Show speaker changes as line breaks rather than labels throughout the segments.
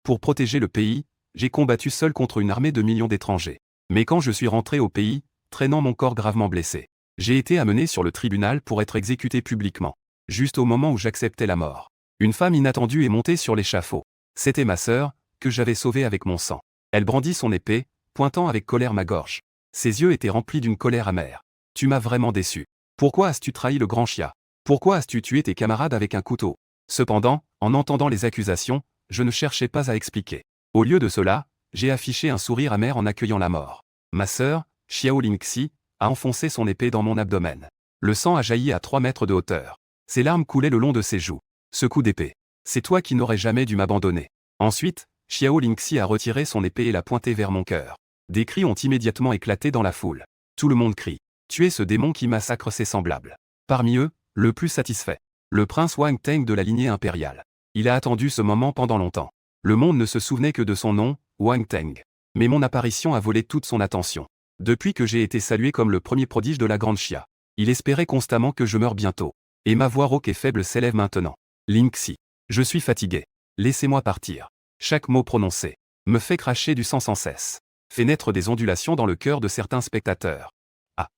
Pour protéger le pays, j'ai combattu seul contre une armée de millions d'étrangers. Mais quand je suis rentré au pays, traînant mon corps gravement blessé, j'ai été amené sur le tribunal pour être exécuté publiquement. Juste au moment où j'acceptais la mort. Une femme inattendue est montée sur l'échafaud. C'était ma sœur, que j'avais sauvée avec mon sang. Elle brandit son épée, pointant avec colère ma gorge. Ses yeux étaient remplis d'une colère amère. Tu m'as vraiment déçu. Pourquoi as-tu trahi le grand Xia? Pourquoi as-tu tué tes camarades avec un couteau? Cependant, en entendant les accusations, je ne cherchais pas à expliquer. Au lieu de cela, j'ai affiché un sourire amer en accueillant la mort. Ma sœur, Xiao Lingxi, a enfoncé son épée dans mon abdomen. Le sang a jailli à 3 mètres de hauteur. Ses larmes coulaient le long de ses joues. Ce coup d'épée. C'est toi qui n'aurais jamais dû m'abandonner. Ensuite, Xiao Lingxi a retiré son épée et l'a pointée vers mon cœur. Des cris ont immédiatement éclaté dans la foule. Tout le monde crie. Tuez ce démon qui massacre ses semblables. Parmi eux, le plus satisfait. Le prince Wang Teng de la lignée impériale. Il a attendu ce moment pendant longtemps. Le monde ne se souvenait que de son nom, Wang Teng. Mais mon apparition a volé toute son attention. Depuis que j'ai été salué comme le premier prodige de la Grande Xia, il espérait constamment que je meure bientôt. Et ma voix rauque et faible s'élève maintenant. Lingxi. Je suis fatigué. Laissez-moi partir. Chaque mot prononcé me fait cracher du sang sans cesse. Fait naître des ondulations dans le cœur de certains spectateurs. Ah.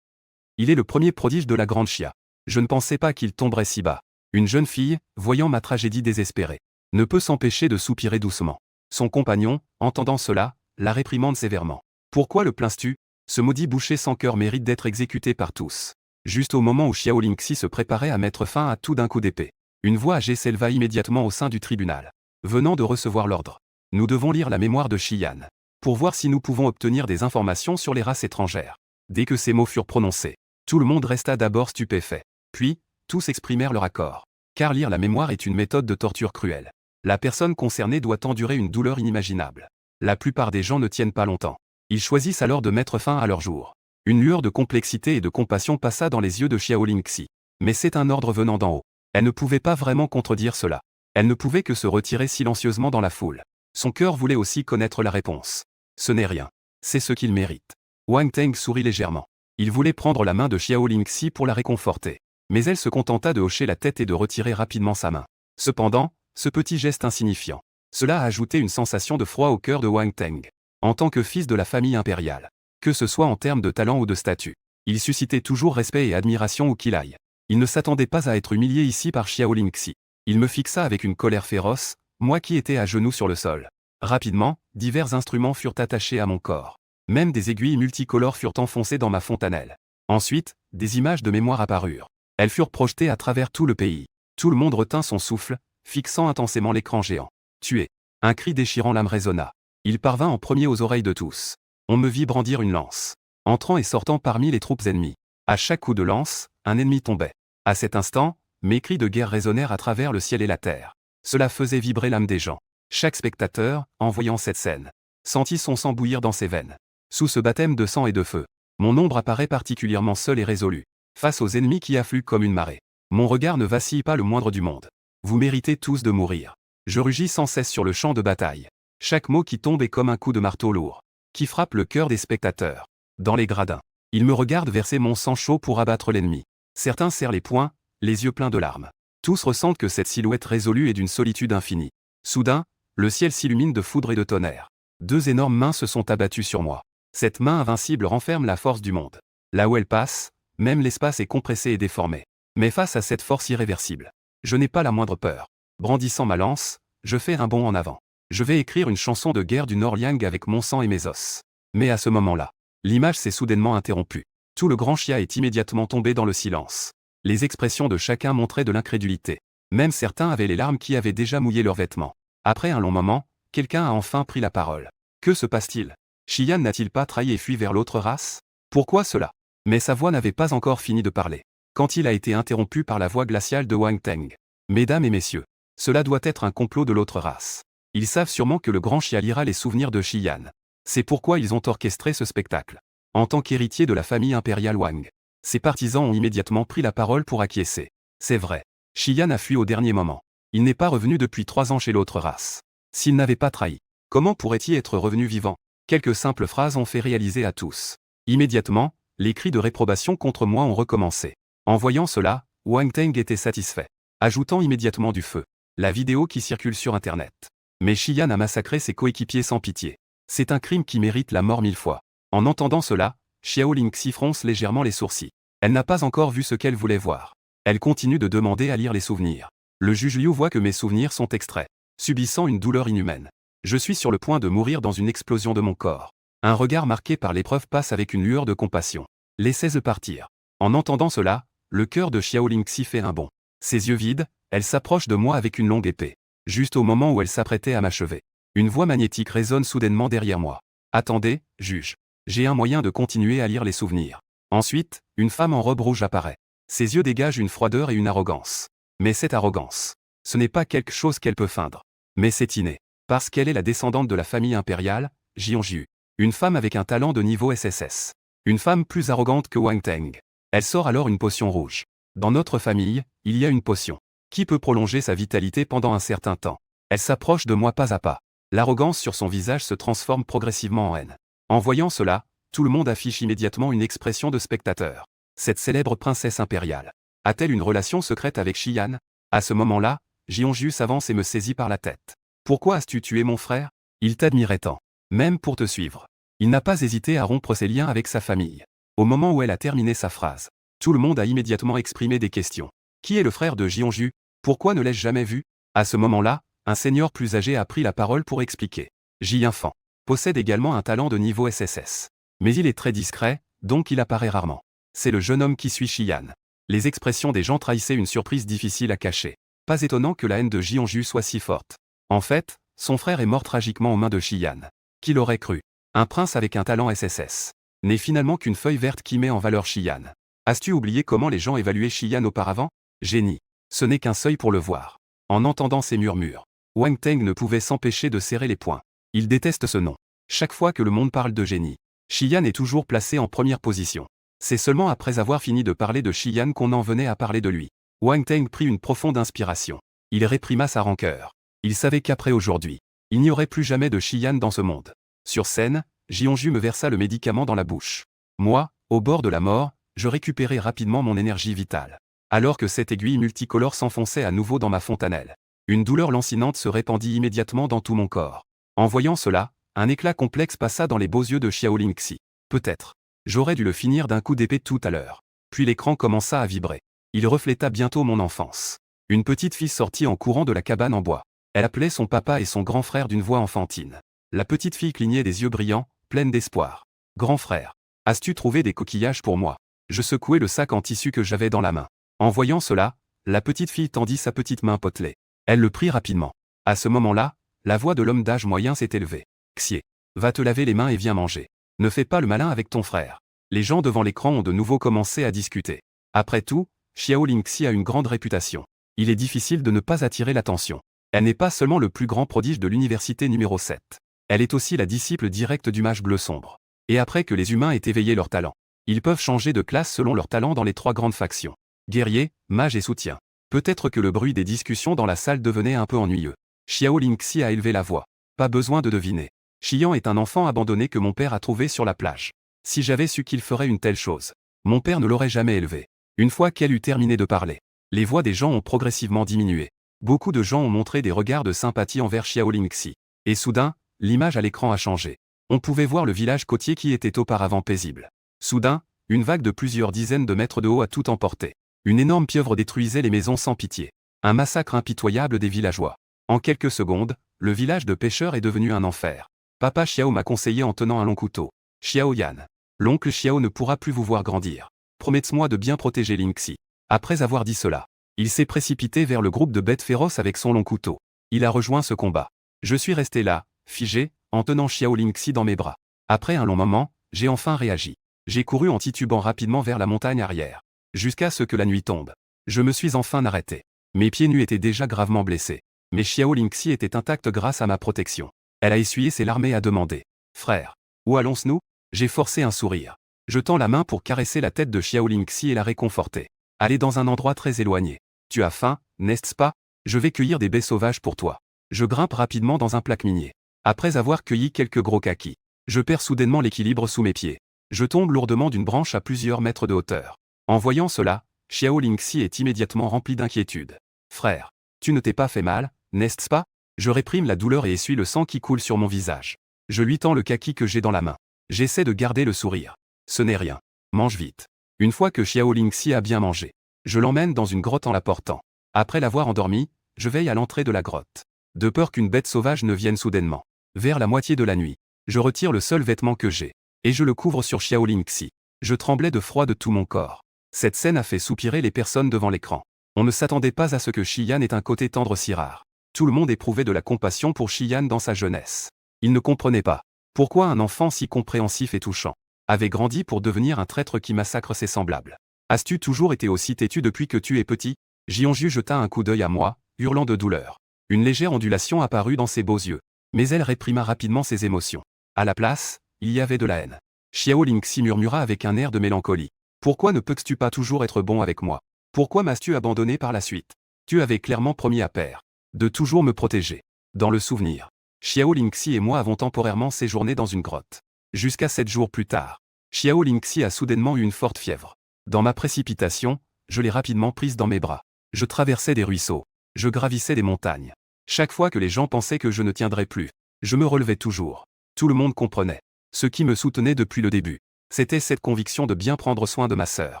Il est le premier prodige de la Grande Xia. Je ne pensais pas qu'il tomberait si bas. Une jeune fille, voyant ma tragédie désespérée, ne peut s'empêcher de soupirer doucement. Son compagnon, entendant cela, la réprimande sévèrement. Pourquoi le plains-tu? Ce maudit boucher sans cœur mérite d'être exécuté par tous. Juste au moment où Xiao Lingxi se préparait à mettre fin à tout d'un coup d'épée, une voix âgée s'éleva immédiatement au sein du tribunal. Venant de recevoir l'ordre. Nous devons lire la mémoire de Xiyan, pour voir si nous pouvons obtenir des informations sur les races étrangères. Dès que ces mots furent prononcés, tout le monde resta d'abord stupéfait. Puis, tous exprimèrent leur accord. Car lire la mémoire est une méthode de torture cruelle. La personne concernée doit endurer une douleur inimaginable. La plupart des gens ne tiennent pas longtemps. Ils choisissent alors de mettre fin à leur jour. Une lueur de complexité et de compassion passa dans les yeux de Xiao Lingxi. Mais c'est un ordre venant d'en haut. Elle ne pouvait pas vraiment contredire cela. Elle ne pouvait que se retirer silencieusement dans la foule. Son cœur voulait aussi connaître la réponse. Ce n'est rien. C'est ce qu'il mérite. Wang Teng sourit légèrement. Il voulait prendre la main de Xiao Lingxi pour la réconforter. Mais elle se contenta de hocher la tête et de retirer rapidement sa main. Cependant, ce petit geste insignifiant. Cela a ajouté une sensation de froid au cœur de Wang Teng. En tant que fils de la famille impériale, que ce soit en termes de talent ou de statut, il suscitait toujours respect et admiration où qu'il aille. Il ne s'attendait pas à être humilié ici par Xiao Lingxi. Il me fixa avec une colère féroce, moi qui étais à genoux sur le sol. Rapidement, divers instruments furent attachés à mon corps. Même des aiguilles multicolores furent enfoncées dans ma fontanelle. Ensuite, des images de mémoire apparurent. Elles furent projetées à travers tout le pays. Tout le monde retint son souffle, fixant intensément l'écran géant. Tué. Un cri déchirant l'âme résonna. Il parvint en premier aux oreilles de tous. On me vit brandir une lance, entrant et sortant parmi les troupes ennemies. À chaque coup de lance, un ennemi tombait. À cet instant, mes cris de guerre résonnèrent à travers le ciel et la terre. Cela faisait vibrer l'âme des gens. Chaque spectateur, en voyant cette scène, sentit son sang bouillir dans ses veines. Sous ce baptême de sang et de feu, mon ombre apparaît particulièrement seule et résolue, face aux ennemis qui affluent comme une marée. Mon regard ne vacille pas le moindre du monde. Vous méritez tous de mourir. Je rugis sans cesse sur le champ de bataille. Chaque mot qui tombe est comme un coup de marteau lourd, qui frappe le cœur des spectateurs. Dans les gradins, ils me regardent verser mon sang chaud pour abattre l'ennemi. Certains serrent les poings, les yeux pleins de larmes. Tous ressentent que cette silhouette résolue est d'une solitude infinie. Soudain, le ciel s'illumine de foudre et de tonnerre. 2 énormes mains se sont abattues sur moi. Cette main invincible renferme la force du monde. Là où elle passe, même l'espace est compressé et déformé. Mais face à cette force irréversible, je n'ai pas la moindre peur. Brandissant ma lance, je fais un bond en avant. Je vais écrire une chanson de guerre du Norliang avec mon sang et mes os. Mais à ce moment-là, l'image s'est soudainement interrompue. Tout le grand Xia est immédiatement tombé dans le silence. Les expressions de chacun montraient de l'incrédulité. Même certains avaient les larmes qui avaient déjà mouillé leurs vêtements. Après un long moment, quelqu'un a enfin pris la parole. Que se passe-t-il? Xiyan n'a-t-il pas trahi et fui vers l'autre race? Pourquoi cela? Mais sa voix n'avait pas encore fini de parler, quand il a été interrompu par la voix glaciale de Wang Teng. Mesdames et messieurs, cela doit être un complot de l'autre race. Ils savent sûrement que le grand Xia lira les souvenirs de Xiyan. C'est pourquoi ils ont orchestré ce spectacle. En tant qu'héritier de la famille impériale Wang, ses partisans ont immédiatement pris la parole pour acquiescer. C'est vrai. Xiyan a fui au dernier moment. Il n'est pas revenu depuis 3 ans chez l'autre race. S'il n'avait pas trahi, comment pourrait-il être revenu vivant? Quelques simples phrases ont fait réaliser à tous. Immédiatement, les cris de réprobation contre moi ont recommencé. En voyant cela, Wang Teng était satisfait, ajoutant immédiatement du feu. La vidéo qui circule sur Internet Mais Xian a massacré ses coéquipiers sans pitié. C'est un crime qui mérite la mort 1000 fois. En entendant cela, Xiao Lingxi fronce légèrement les sourcils. Elle n'a pas encore vu ce qu'elle voulait voir. Elle continue de demander à lire les souvenirs. Le juge Liu voit que mes souvenirs sont extraits, subissant une douleur inhumaine. Je suis sur le point de mourir dans une explosion de mon corps. Un regard marqué par l'épreuve passe avec une lueur de compassion. Laissez-le partir. En entendant cela, le cœur de Xiao Lingxi fait un bond. Ses yeux vides, elle s'approche de moi avec une longue épée. Juste au moment où elle s'apprêtait à m'achever. Une voix magnétique résonne soudainement derrière moi. Attendez, juge. J'ai un moyen de continuer à lire les souvenirs. Ensuite, une femme en robe rouge apparaît. Ses yeux dégagent une froideur et une arrogance. Mais cette arrogance, ce n'est pas quelque chose qu'elle peut feindre. Mais c'est inné. Parce qu'elle est la descendante de la famille impériale, Jianzhu. Une femme avec un talent de niveau SSS. Une femme plus arrogante que Wang Teng. Elle sort alors une potion rouge. Dans notre famille, il y a une potion qui peut prolonger sa vitalité pendant un certain temps. Elle s'approche de moi pas à pas. L'arrogance sur son visage se transforme progressivement en haine. En voyant cela, tout le monde affiche immédiatement une expression de spectateur. Cette célèbre princesse impériale a-t-elle une relation secrète avec Xian? À ce moment-là, Jianzhu s'avance et me saisit par la tête. Pourquoi as-tu tué mon frère? Il t'admirait tant. Même pour te suivre. Il n'a pas hésité à rompre ses liens avec sa famille. Au moment où elle a terminé sa phrase, tout le monde a immédiatement exprimé des questions. Qui est le frère de Jianzhu? Pourquoi ne l'ai-je jamais vu? À ce moment-là, un seigneur plus âgé a pris la parole pour expliquer. Jianfan possède également un talent de niveau SSS. Mais il est très discret, donc il apparaît rarement. C'est le jeune homme qui suit Xian. Les expressions des gens trahissaient une surprise difficile à cacher. Pas étonnant que la haine de Jianzhu soit si forte. En fait, son frère est mort tragiquement aux mains de Xian. Qui l'aurait cru? Un prince avec un talent SSS n'est finalement qu'une feuille verte qui met en valeur Xian. As-tu oublié comment les gens évaluaient Xian auparavant? Génie. Ce n'est qu'un seuil pour le voir. En entendant ces murmures, Wang Teng ne pouvait s'empêcher de serrer les poings. Il déteste ce nom. Chaque fois que le monde parle de génie, Xian est toujours placé en première position. C'est seulement après avoir fini de parler de Xian qu'on en venait à parler de lui. Wang Teng prit une profonde inspiration. Il réprima sa rancœur. Il savait qu'après aujourd'hui, il n'y aurait plus jamais de Xian dans ce monde. Sur scène, Jianzhu me versa le médicament dans la bouche. Moi, au bord de la mort, je récupérai rapidement mon énergie vitale. Alors que cette aiguille multicolore s'enfonçait à nouveau dans ma fontanelle, une douleur lancinante se répandit immédiatement dans tout mon corps. En voyant cela, un éclat complexe passa dans les beaux yeux de Xiao Lingxi. Peut-être. J'aurais dû le finir d'un coup d'épée tout à l'heure. Puis l'écran commença à vibrer. Il refléta bientôt mon enfance. Une petite fille sortit en courant de la cabane en bois. Elle appelait son papa et son grand frère d'une voix enfantine. La petite fille clignait des yeux brillants, pleine d'espoir. Grand frère, as-tu trouvé des coquillages pour moi? Je secouai le sac en tissu que j'avais dans la main. En voyant cela, la petite fille tendit sa petite main potelée. Elle le prit rapidement. À ce moment-là, la voix de l'homme d'âge moyen s'est élevée. Xie, va te laver les mains et viens manger. Ne fais pas le malin avec ton frère. Les gens devant l'écran ont de nouveau commencé à discuter. Après tout, Xiao Lingxi a une grande réputation. Il est difficile de ne pas attirer l'attention. Elle n'est pas seulement le plus grand prodige de l'université numéro 7. Elle est aussi la disciple directe du mage bleu sombre. Et après que les humains aient éveillé leur talent, ils peuvent changer de classe selon leur talent dans les 3 grandes factions. Guerrier, mage et soutien. Peut-être que le bruit des discussions dans la salle devenait un peu ennuyeux. Xiao Lingxi a élevé la voix. Pas besoin de deviner. Xian est un enfant abandonné que mon père a trouvé sur la plage. Si j'avais su qu'il ferait une telle chose, mon père ne l'aurait jamais élevé. Une fois qu'elle eut terminé de parler, les voix des gens ont progressivement diminué. Beaucoup de gens ont montré des regards de sympathie envers Xiao Lingxi. Et soudain, l'image à l'écran a changé. On pouvait voir le village côtier qui était auparavant paisible. Soudain, une vague de plusieurs dizaines de mètres de haut a tout emporté. Une énorme pieuvre détruisait les maisons sans pitié. Un massacre impitoyable des villageois. En quelques secondes, le village de pêcheurs est devenu un enfer. Papa Xiao m'a conseillé en tenant un long couteau. Xiao Yan. L'oncle Xiao ne pourra plus vous voir grandir. Promets-moi de bien protéger Lingxi. Après avoir dit cela, il s'est précipité vers le groupe de bêtes féroces avec son long couteau. Il a rejoint ce combat. Je suis resté là, figé, en tenant Xiao Lingxi dans mes bras. Après un long moment, j'ai enfin réagi. J'ai couru en titubant rapidement vers la montagne arrière. Jusqu'à ce que la nuit tombe. Je me suis enfin arrêté. Mes pieds nus étaient déjà gravement blessés. Mais Xiao Lingxi était intacte grâce à ma protection. Elle a essuyé ses larmes et a demandé. Frère, où allons-nous? J'ai forcé un sourire. Je tends la main pour caresser la tête de Xiao Lingxi et la réconforter. Allez dans un endroit très éloigné. Tu as faim, n'est-ce pas? Je vais cueillir des baies sauvages pour toi. Je grimpe rapidement dans un plaque minier. Après avoir cueilli quelques gros kakis, je perds soudainement l'équilibre sous mes pieds. Je tombe lourdement d'une branche à plusieurs mètres de hauteur. En voyant cela, Xiao Lingxi est immédiatement rempli d'inquiétude. Frère, tu ne t'es pas fait mal, n'est-ce pas? Je réprime la douleur et essuie le sang qui coule sur mon visage. Je lui tends le kaki que j'ai dans la main. J'essaie de garder le sourire. Ce n'est rien. Mange vite. Une fois que Xiao Lingxi a bien mangé, je l'emmène dans une grotte en la portant. Après l'avoir endormi, je veille à l'entrée de la grotte. De peur qu'une bête sauvage ne vienne soudainement. Vers la moitié de la nuit, je retire le seul vêtement que j'ai, et je le couvre sur Xiao Lingxi. Je tremblais de froid de tout mon corps. Cette scène a fait soupirer les personnes devant l'écran. On ne s'attendait pas à ce que Xian ait un côté tendre si rare. Tout le monde éprouvait de la compassion pour Xian dans sa jeunesse. Il ne comprenait pas pourquoi un enfant si compréhensif et touchant avait grandi pour devenir un traître qui massacre ses semblables. As-tu toujours été aussi têtu depuis que tu es petit? Jianju jeta un coup d'œil à moi, hurlant de douleur. Une légère ondulation apparut dans ses beaux yeux. Mais elle réprima rapidement ses émotions. À la place, il y avait de la haine. Xiao Lingxi murmura avec un air de mélancolie. Pourquoi ne peux-tu pas toujours être bon avec moi? Pourquoi m'as-tu abandonné par la suite? Tu avais clairement promis à père de toujours me protéger. Dans le souvenir, Xiao Lingxi et moi avons temporairement séjourné dans une grotte. Jusqu'à 7 jours plus tard, Xiao Lingxi a soudainement eu une forte fièvre. Dans ma précipitation, je l'ai rapidement prise dans mes bras. Je traversais des ruisseaux. Je gravissais des montagnes. Chaque fois que les gens pensaient que je ne tiendrais plus, je me relevais toujours. Tout le monde comprenait. Ce qui me soutenait depuis le début, c'était cette conviction de bien prendre soin de ma sœur.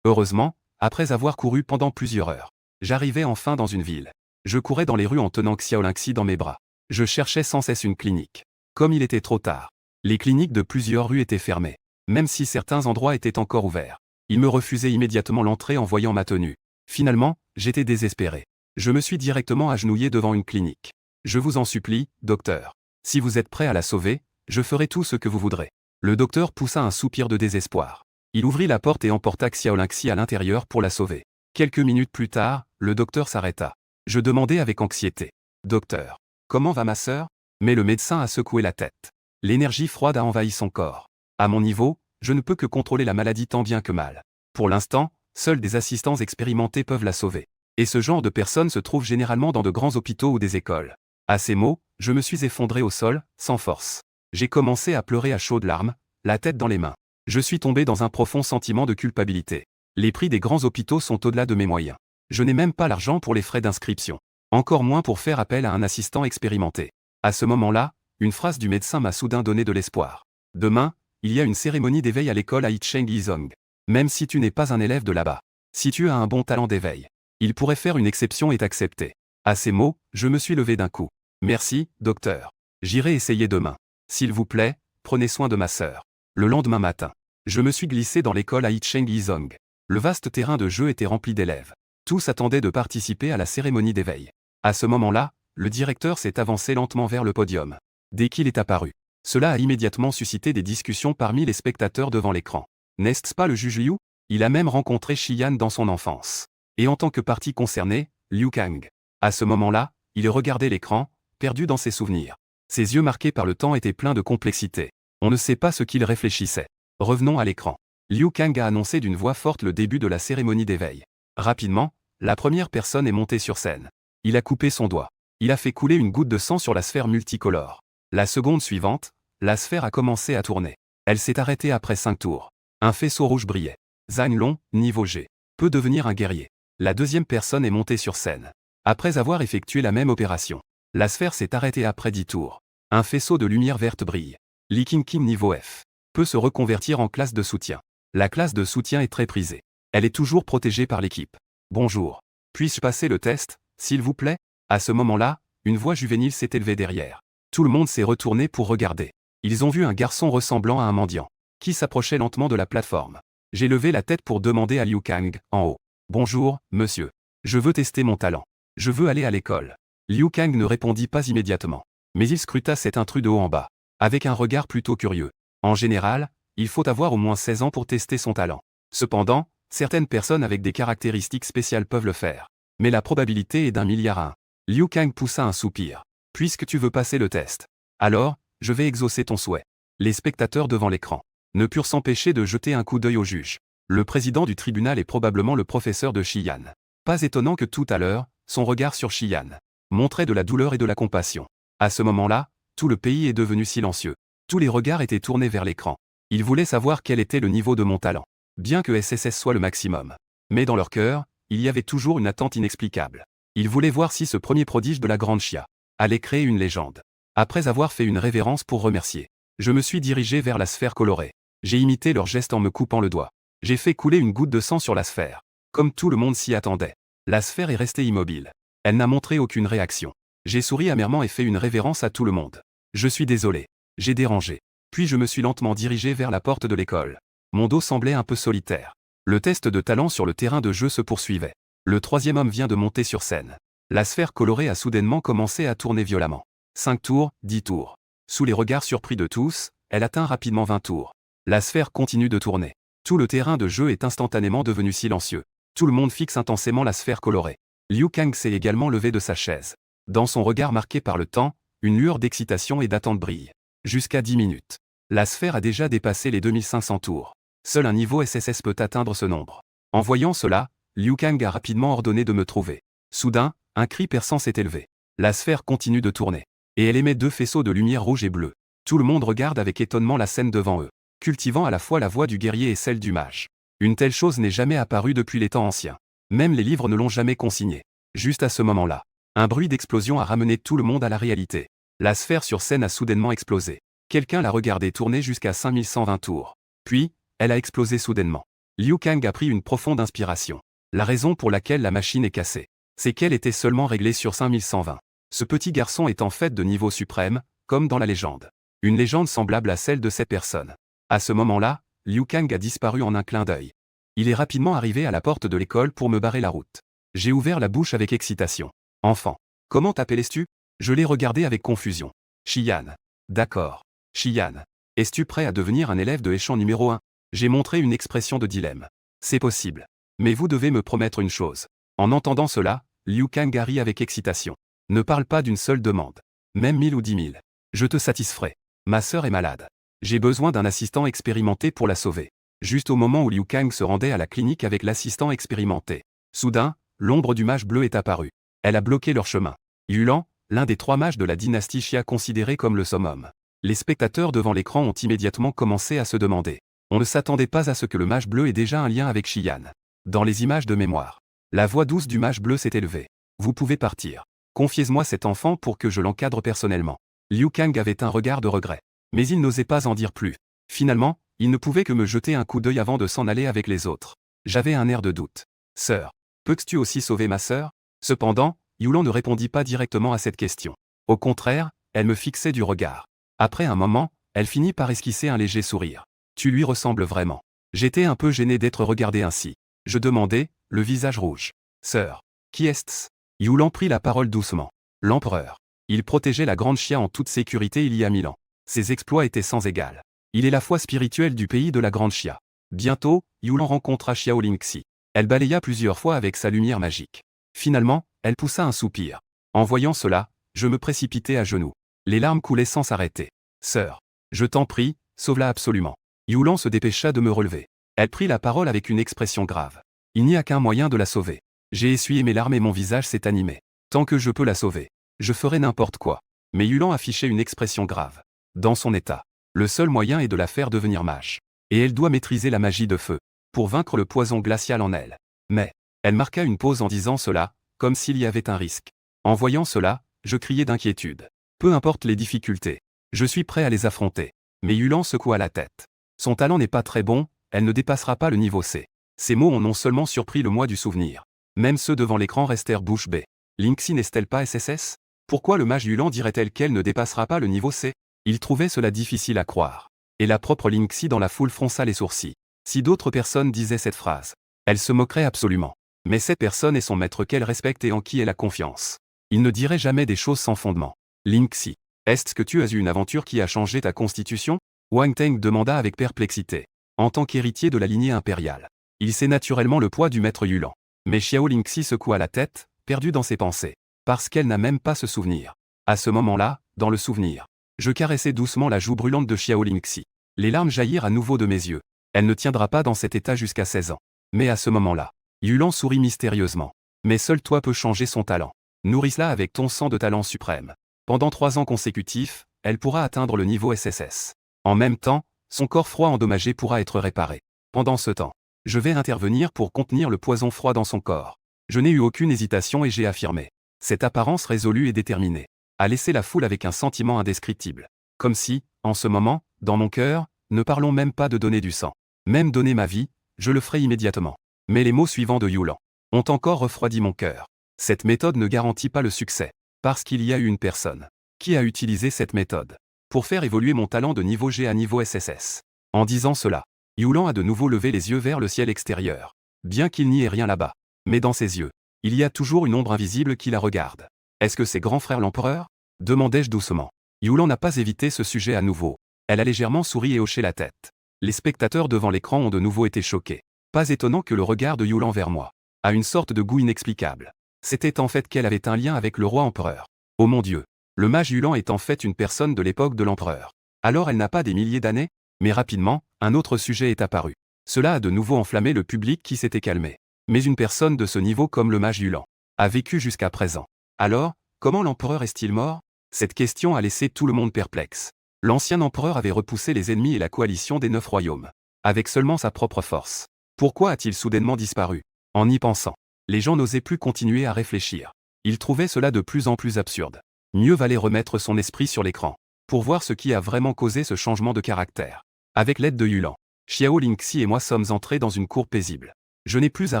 Heureusement, après avoir couru pendant plusieurs heures, j'arrivais enfin dans une ville. Je courais dans les rues en tenant Xiao Lingxi dans mes bras. Je cherchais sans cesse une clinique. Comme il était trop tard, les cliniques de plusieurs rues étaient fermées, même si certains endroits étaient encore ouverts. Ils me refusaient immédiatement l'entrée en voyant ma tenue. Finalement, j'étais désespéré. Je me suis directement agenouillé devant une clinique. Je vous en supplie, docteur. Si vous êtes prêt à la sauver, je ferai tout ce que vous voudrez. Le docteur poussa un soupir de désespoir. Il ouvrit la porte et emporta Xiao Lingxi à l'intérieur pour la sauver. Quelques minutes plus tard, le docteur s'arrêta. Je demandai avec anxiété. Docteur, comment va ma sœur? Mais le médecin a secoué la tête. L'énergie froide a envahi son corps. À mon niveau, je ne peux que contrôler la maladie tant bien que mal. Pour l'instant, seuls des assistants expérimentés peuvent la sauver. Et ce genre de personnes se trouve généralement dans de grands hôpitaux ou des écoles. À ces mots, je me suis effondré au sol, sans force. J'ai commencé à pleurer à chaudes larmes, la tête dans les mains. Je suis tombé dans un profond sentiment de culpabilité. Les prix des grands hôpitaux sont au-delà de mes moyens. Je n'ai même pas l'argent pour les frais d'inscription. Encore moins pour faire appel à un assistant expérimenté. À ce moment-là, une phrase du médecin m'a soudain donné de l'espoir. Demain, il y a une cérémonie d'éveil à l'école à Yicheng Yizong. Même si tu n'es pas un élève de là-bas, si tu as un bon talent d'éveil, il pourrait faire une exception et t'accepter. À ces mots, je me suis levé d'un coup. Merci, docteur. J'irai essayer demain. S'il vous plaît, prenez soin de ma sœur. Le lendemain matin, je me suis glissé dans l'école à Yicheng Yizong. Le vaste terrain de jeu était rempli d'élèves. Tous attendaient de participer à la cérémonie d'éveil. À ce moment-là, le directeur s'est avancé lentement vers le podium. Dès qu'il est apparu, cela a immédiatement suscité des discussions parmi les spectateurs devant l'écran. N'est-ce pas le juge Liu? Il a même rencontré Xian dans son enfance. Et en tant que partie concernée, Liu Kang. À ce moment-là, il regardait l'écran, perdu dans ses souvenirs. Ses yeux marqués par le temps étaient pleins de complexité. On ne sait pas ce qu'il réfléchissait. Revenons à l'écran. Liu Kang a annoncé d'une voix forte le début de la cérémonie d'éveil. Rapidement, la première personne est montée sur scène. Il a coupé son doigt. Il a fait couler une goutte de sang sur la sphère multicolore. La seconde suivante, la sphère a commencé à tourner. Elle s'est arrêtée après 5 tours. Un faisceau rouge brillait. Zhang Long, niveau G, peut devenir un guerrier. La deuxième personne est montée sur scène. Après avoir effectué la même opération, la sphère s'est arrêtée après 10 tours. Un faisceau de lumière verte brille. Li Qingqing niveau F peut se reconvertir en classe de soutien. La classe de soutien est très prisée. Elle est toujours protégée par l'équipe. Bonjour. Puis-je passer le test, s'il vous plaît? À ce moment-là, une voix juvénile s'est élevée derrière. Tout le monde s'est retourné pour regarder. Ils ont vu un garçon ressemblant à un mendiant, qui s'approchait lentement de la plateforme. J'ai levé la tête pour demander à Liu Kang, en haut. Bonjour, monsieur. Je veux tester mon talent. Je veux aller à l'école. Liu Kang ne répondit pas immédiatement. Mais il scruta cet intrus de haut en bas, avec un regard plutôt curieux. En général, il faut avoir au moins 16 ans pour tester son talent. Cependant, certaines personnes avec des caractéristiques spéciales peuvent le faire. Mais la probabilité est d'1 milliard à 1. Liu Kang poussa un soupir. Puisque tu veux passer le test, alors, je vais exaucer ton souhait. Les spectateurs devant l'écran ne purent s'empêcher de jeter un coup d'œil au juge. Le président du tribunal est probablement le professeur de Xian. Pas étonnant que tout à l'heure, son regard sur Xian montrait de la douleur et de la compassion. À ce moment-là, tout le pays est devenu silencieux. Tous les regards étaient tournés vers l'écran. Ils voulaient savoir quel était le niveau de mon talent. Bien que SSS soit le maximum. Mais dans leur cœur, il y avait toujours une attente inexplicable. Ils voulaient voir si ce premier prodige de la Grande Chia allait créer une légende. Après avoir fait une révérence pour remercier, je me suis dirigé vers la sphère colorée. J'ai imité leur geste en me coupant le doigt. J'ai fait couler une goutte de sang sur la sphère. Comme tout le monde s'y attendait. La sphère est restée immobile. Elle n'a montré aucune réaction. J'ai souri amèrement et fait une révérence à tout le monde. Je suis désolé. J'ai dérangé. Puis je me suis lentement dirigé vers la porte de l'école. Mon dos semblait un peu solitaire. Le test de talent sur le terrain de jeu se poursuivait. Le troisième homme vient de monter sur scène. La sphère colorée a soudainement commencé à tourner violemment. 5 tours, 10 tours. Sous les regards surpris de tous, elle atteint rapidement 20 tours. La sphère continue de tourner. Tout le terrain de jeu est instantanément devenu silencieux. Tout le monde fixe intensément la sphère colorée. Liu Kang s'est également levé de sa chaise. Dans son regard marqué par le temps, une lueur d'excitation et d'attente brille. Jusqu'à 10 minutes. La sphère a déjà dépassé les 2500 tours. Seul un niveau SSS peut atteindre ce nombre. En voyant cela, Liu Kang a rapidement ordonné de me trouver. Soudain, un cri perçant s'est élevé. La sphère continue de tourner. Et elle émet 2 faisceaux de lumière rouge et bleue. Tout le monde regarde avec étonnement la scène devant eux, cultivant à la fois la voix du guerrier et celle du mage. Une telle chose n'est jamais apparue depuis les temps anciens. Même les livres ne l'ont jamais consigné. Juste à ce moment-là, un bruit d'explosion a ramené tout le monde à la réalité. La sphère sur scène a soudainement explosé. Quelqu'un l'a regardée tourner jusqu'à 5120 tours. Puis, elle a explosé soudainement. Liu Kang a pris une profonde inspiration. La raison pour laquelle la machine est cassée, c'est qu'elle était seulement réglée sur 5120. Ce petit garçon est en fait de niveau suprême, comme dans la légende. Une légende semblable à celle de cette personne. À ce moment-là, Liu Kang a disparu en un clin d'œil. Il est rapidement arrivé à la porte de l'école pour me barrer la route. J'ai ouvert la bouche avec excitation. Enfant. Comment t'appelles-tu? Je l'ai regardé avec confusion. Xian. D'accord. Xian. Es-tu prêt à devenir un élève de échelon numéro 1? J'ai montré une expression de dilemme. C'est possible. Mais vous devez me promettre une chose. En entendant cela, Liu Kang a ri avec excitation. Ne parle pas d'une seule demande. Même 1000 ou 10 000. Je te satisferai. Ma sœur est malade. J'ai besoin d'un assistant expérimenté pour la sauver. Juste au moment où Liu Kang se rendait à la clinique avec l'assistant expérimenté. Soudain, l'ombre du mage bleu est apparue. Elle a bloqué leur chemin. Yulan, l'un des 3 mages de la dynastie Xia considéré comme le summum. Les spectateurs devant l'écran ont immédiatement commencé à se demander. On ne s'attendait pas à ce que le mage bleu ait déjà un lien avec Xian. Dans les images de mémoire, la voix douce du mage bleu s'est élevée. Vous pouvez partir. Confiez-moi cet enfant pour que je l'encadre personnellement. Liu Kang avait un regard de regret. Mais il n'osait pas en dire plus. Finalement, il ne pouvait que me jeter un coup d'œil avant de s'en aller avec les autres. J'avais un air de doute. Sœur, peux-tu aussi sauver ma sœur? Cependant, Yulan ne répondit pas directement à cette question. Au contraire, elle me fixait du regard. Après un moment, elle finit par esquisser un léger sourire. Tu lui ressembles vraiment. J'étais un peu gêné d'être regardé ainsi. Je demandai, le visage rouge. Sœur, qui est-ce? Yulan prit la parole doucement. L'empereur. Il protégeait la Grande Xia en toute sécurité il y a 1000 ans. Ses exploits étaient sans égal. Il est la foi spirituelle du pays de la Grande Xia. Bientôt, Yulan rencontra Xiao Lingxi. Elle balaya plusieurs fois avec sa lumière magique. Finalement, elle poussa un soupir. En voyant cela, je me précipitai à genoux. Les larmes coulaient sans s'arrêter. Sœur, je t'en prie, sauve-la absolument. Yulan se dépêcha de me relever. Elle prit la parole avec une expression grave. Il n'y a qu'un moyen de la sauver. J'ai essuyé mes larmes et mon visage s'est animé. Tant que je peux la sauver, je ferai n'importe quoi. Mais Yulan affichait une expression grave. Dans son état, le seul moyen est de la faire devenir mage. Et elle doit maîtriser la magie de feu, pour vaincre le poison glacial en elle. Mais, elle marqua une pause en disant cela, comme s'il y avait un risque. En voyant cela, je criai d'inquiétude. Peu importe les difficultés, je suis prêt à les affronter. Mais Yulan secoua la tête. Son talent n'est pas très bon, elle ne dépassera pas le niveau C. Ces mots ont non seulement surpris le moi du souvenir. Même ceux devant l'écran restèrent bouche bée. Lingxi n'est-elle pas SSS? Pourquoi le mage Yulan dirait-elle qu'elle ne dépassera pas le niveau C? Il trouvait cela difficile à croire. Et la propre Lingxi dans la foule fronça les sourcils. Si d'autres personnes disaient cette phrase, elle se moquerait absolument. Mais cette personne est son maître qu'elle respecte et en qui elle a confiance. Il ne dirait jamais des choses sans fondement. Lingxi, est-ce que tu as eu une aventure qui a changé ta constitution? Wang Teng demanda avec perplexité. En tant qu'héritier de la lignée impériale, il sait naturellement le poids du maître Yulan. Mais Xiao Lingxi secoua la tête, perdue dans ses pensées. Parce qu'elle n'a même pas ce souvenir. À ce moment-là, dans le souvenir, je caressai doucement la joue brûlante de Xiao Lingxi. Les larmes jaillirent à nouveau de mes yeux. Elle ne tiendra pas dans cet état jusqu'à 16 ans. Mais à ce moment-là, Yulan sourit mystérieusement. Mais seul toi peux changer son talent. Nourris-la avec ton sang de talent suprême. Pendant 3 ans consécutifs, elle pourra atteindre le niveau SSS. En même temps, son corps froid endommagé pourra être réparé. Pendant ce temps, je vais intervenir pour contenir le poison froid dans son corps. Je n'ai eu aucune hésitation et j'ai affirmé. Cette apparence résolue et déterminée. a laissé la foule avec un sentiment indescriptible. Comme si, en ce moment, dans mon cœur, ne parlons même pas de donner du sang. Même donner ma vie, je le ferai immédiatement. Mais les mots suivants de Yulan ont encore refroidi mon cœur. Cette méthode ne garantit pas le succès, parce qu'il y a eu une personne qui a utilisé cette méthode pour faire évoluer mon talent de niveau G à niveau SSS. En disant cela, Yulan a de nouveau levé les yeux vers le ciel extérieur. Bien qu'il n'y ait rien là-bas, mais dans ses yeux, il y a toujours une ombre invisible qui la regarde. Est-ce que c'est grand frère l'empereur? Demandai-je doucement. Yulan n'a pas évité ce sujet à nouveau. Elle a légèrement souri et hoché la tête. Les spectateurs devant l'écran ont de nouveau été choqués. Pas étonnant que le regard de Yulan vers moi a une sorte de goût inexplicable. C'était en fait qu'elle avait un lien avec le roi empereur. Oh mon Dieu! Le mage Yulan est en fait une personne de l'époque de l'empereur. Alors elle n'a pas des milliers d'années? Mais rapidement, un autre sujet est apparu. Cela a de nouveau enflammé le public qui s'était calmé. Mais une personne de ce niveau comme le mage Yulan a vécu jusqu'à présent. Alors, comment l'empereur est-il mort? Cette question a laissé tout le monde perplexe. L'ancien empereur avait repoussé les ennemis et la coalition des 9 royaumes, avec seulement sa propre force. Pourquoi a-t-il soudainement disparu? En y pensant, les gens n'osaient plus continuer à réfléchir. Ils trouvaient cela de plus en plus absurde. Mieux valait remettre son esprit sur l'écran, pour voir ce qui a vraiment causé ce changement de caractère. Avec l'aide de Yulan, Xiao Lingxi et moi sommes entrés dans une cour paisible. Je n'ai plus à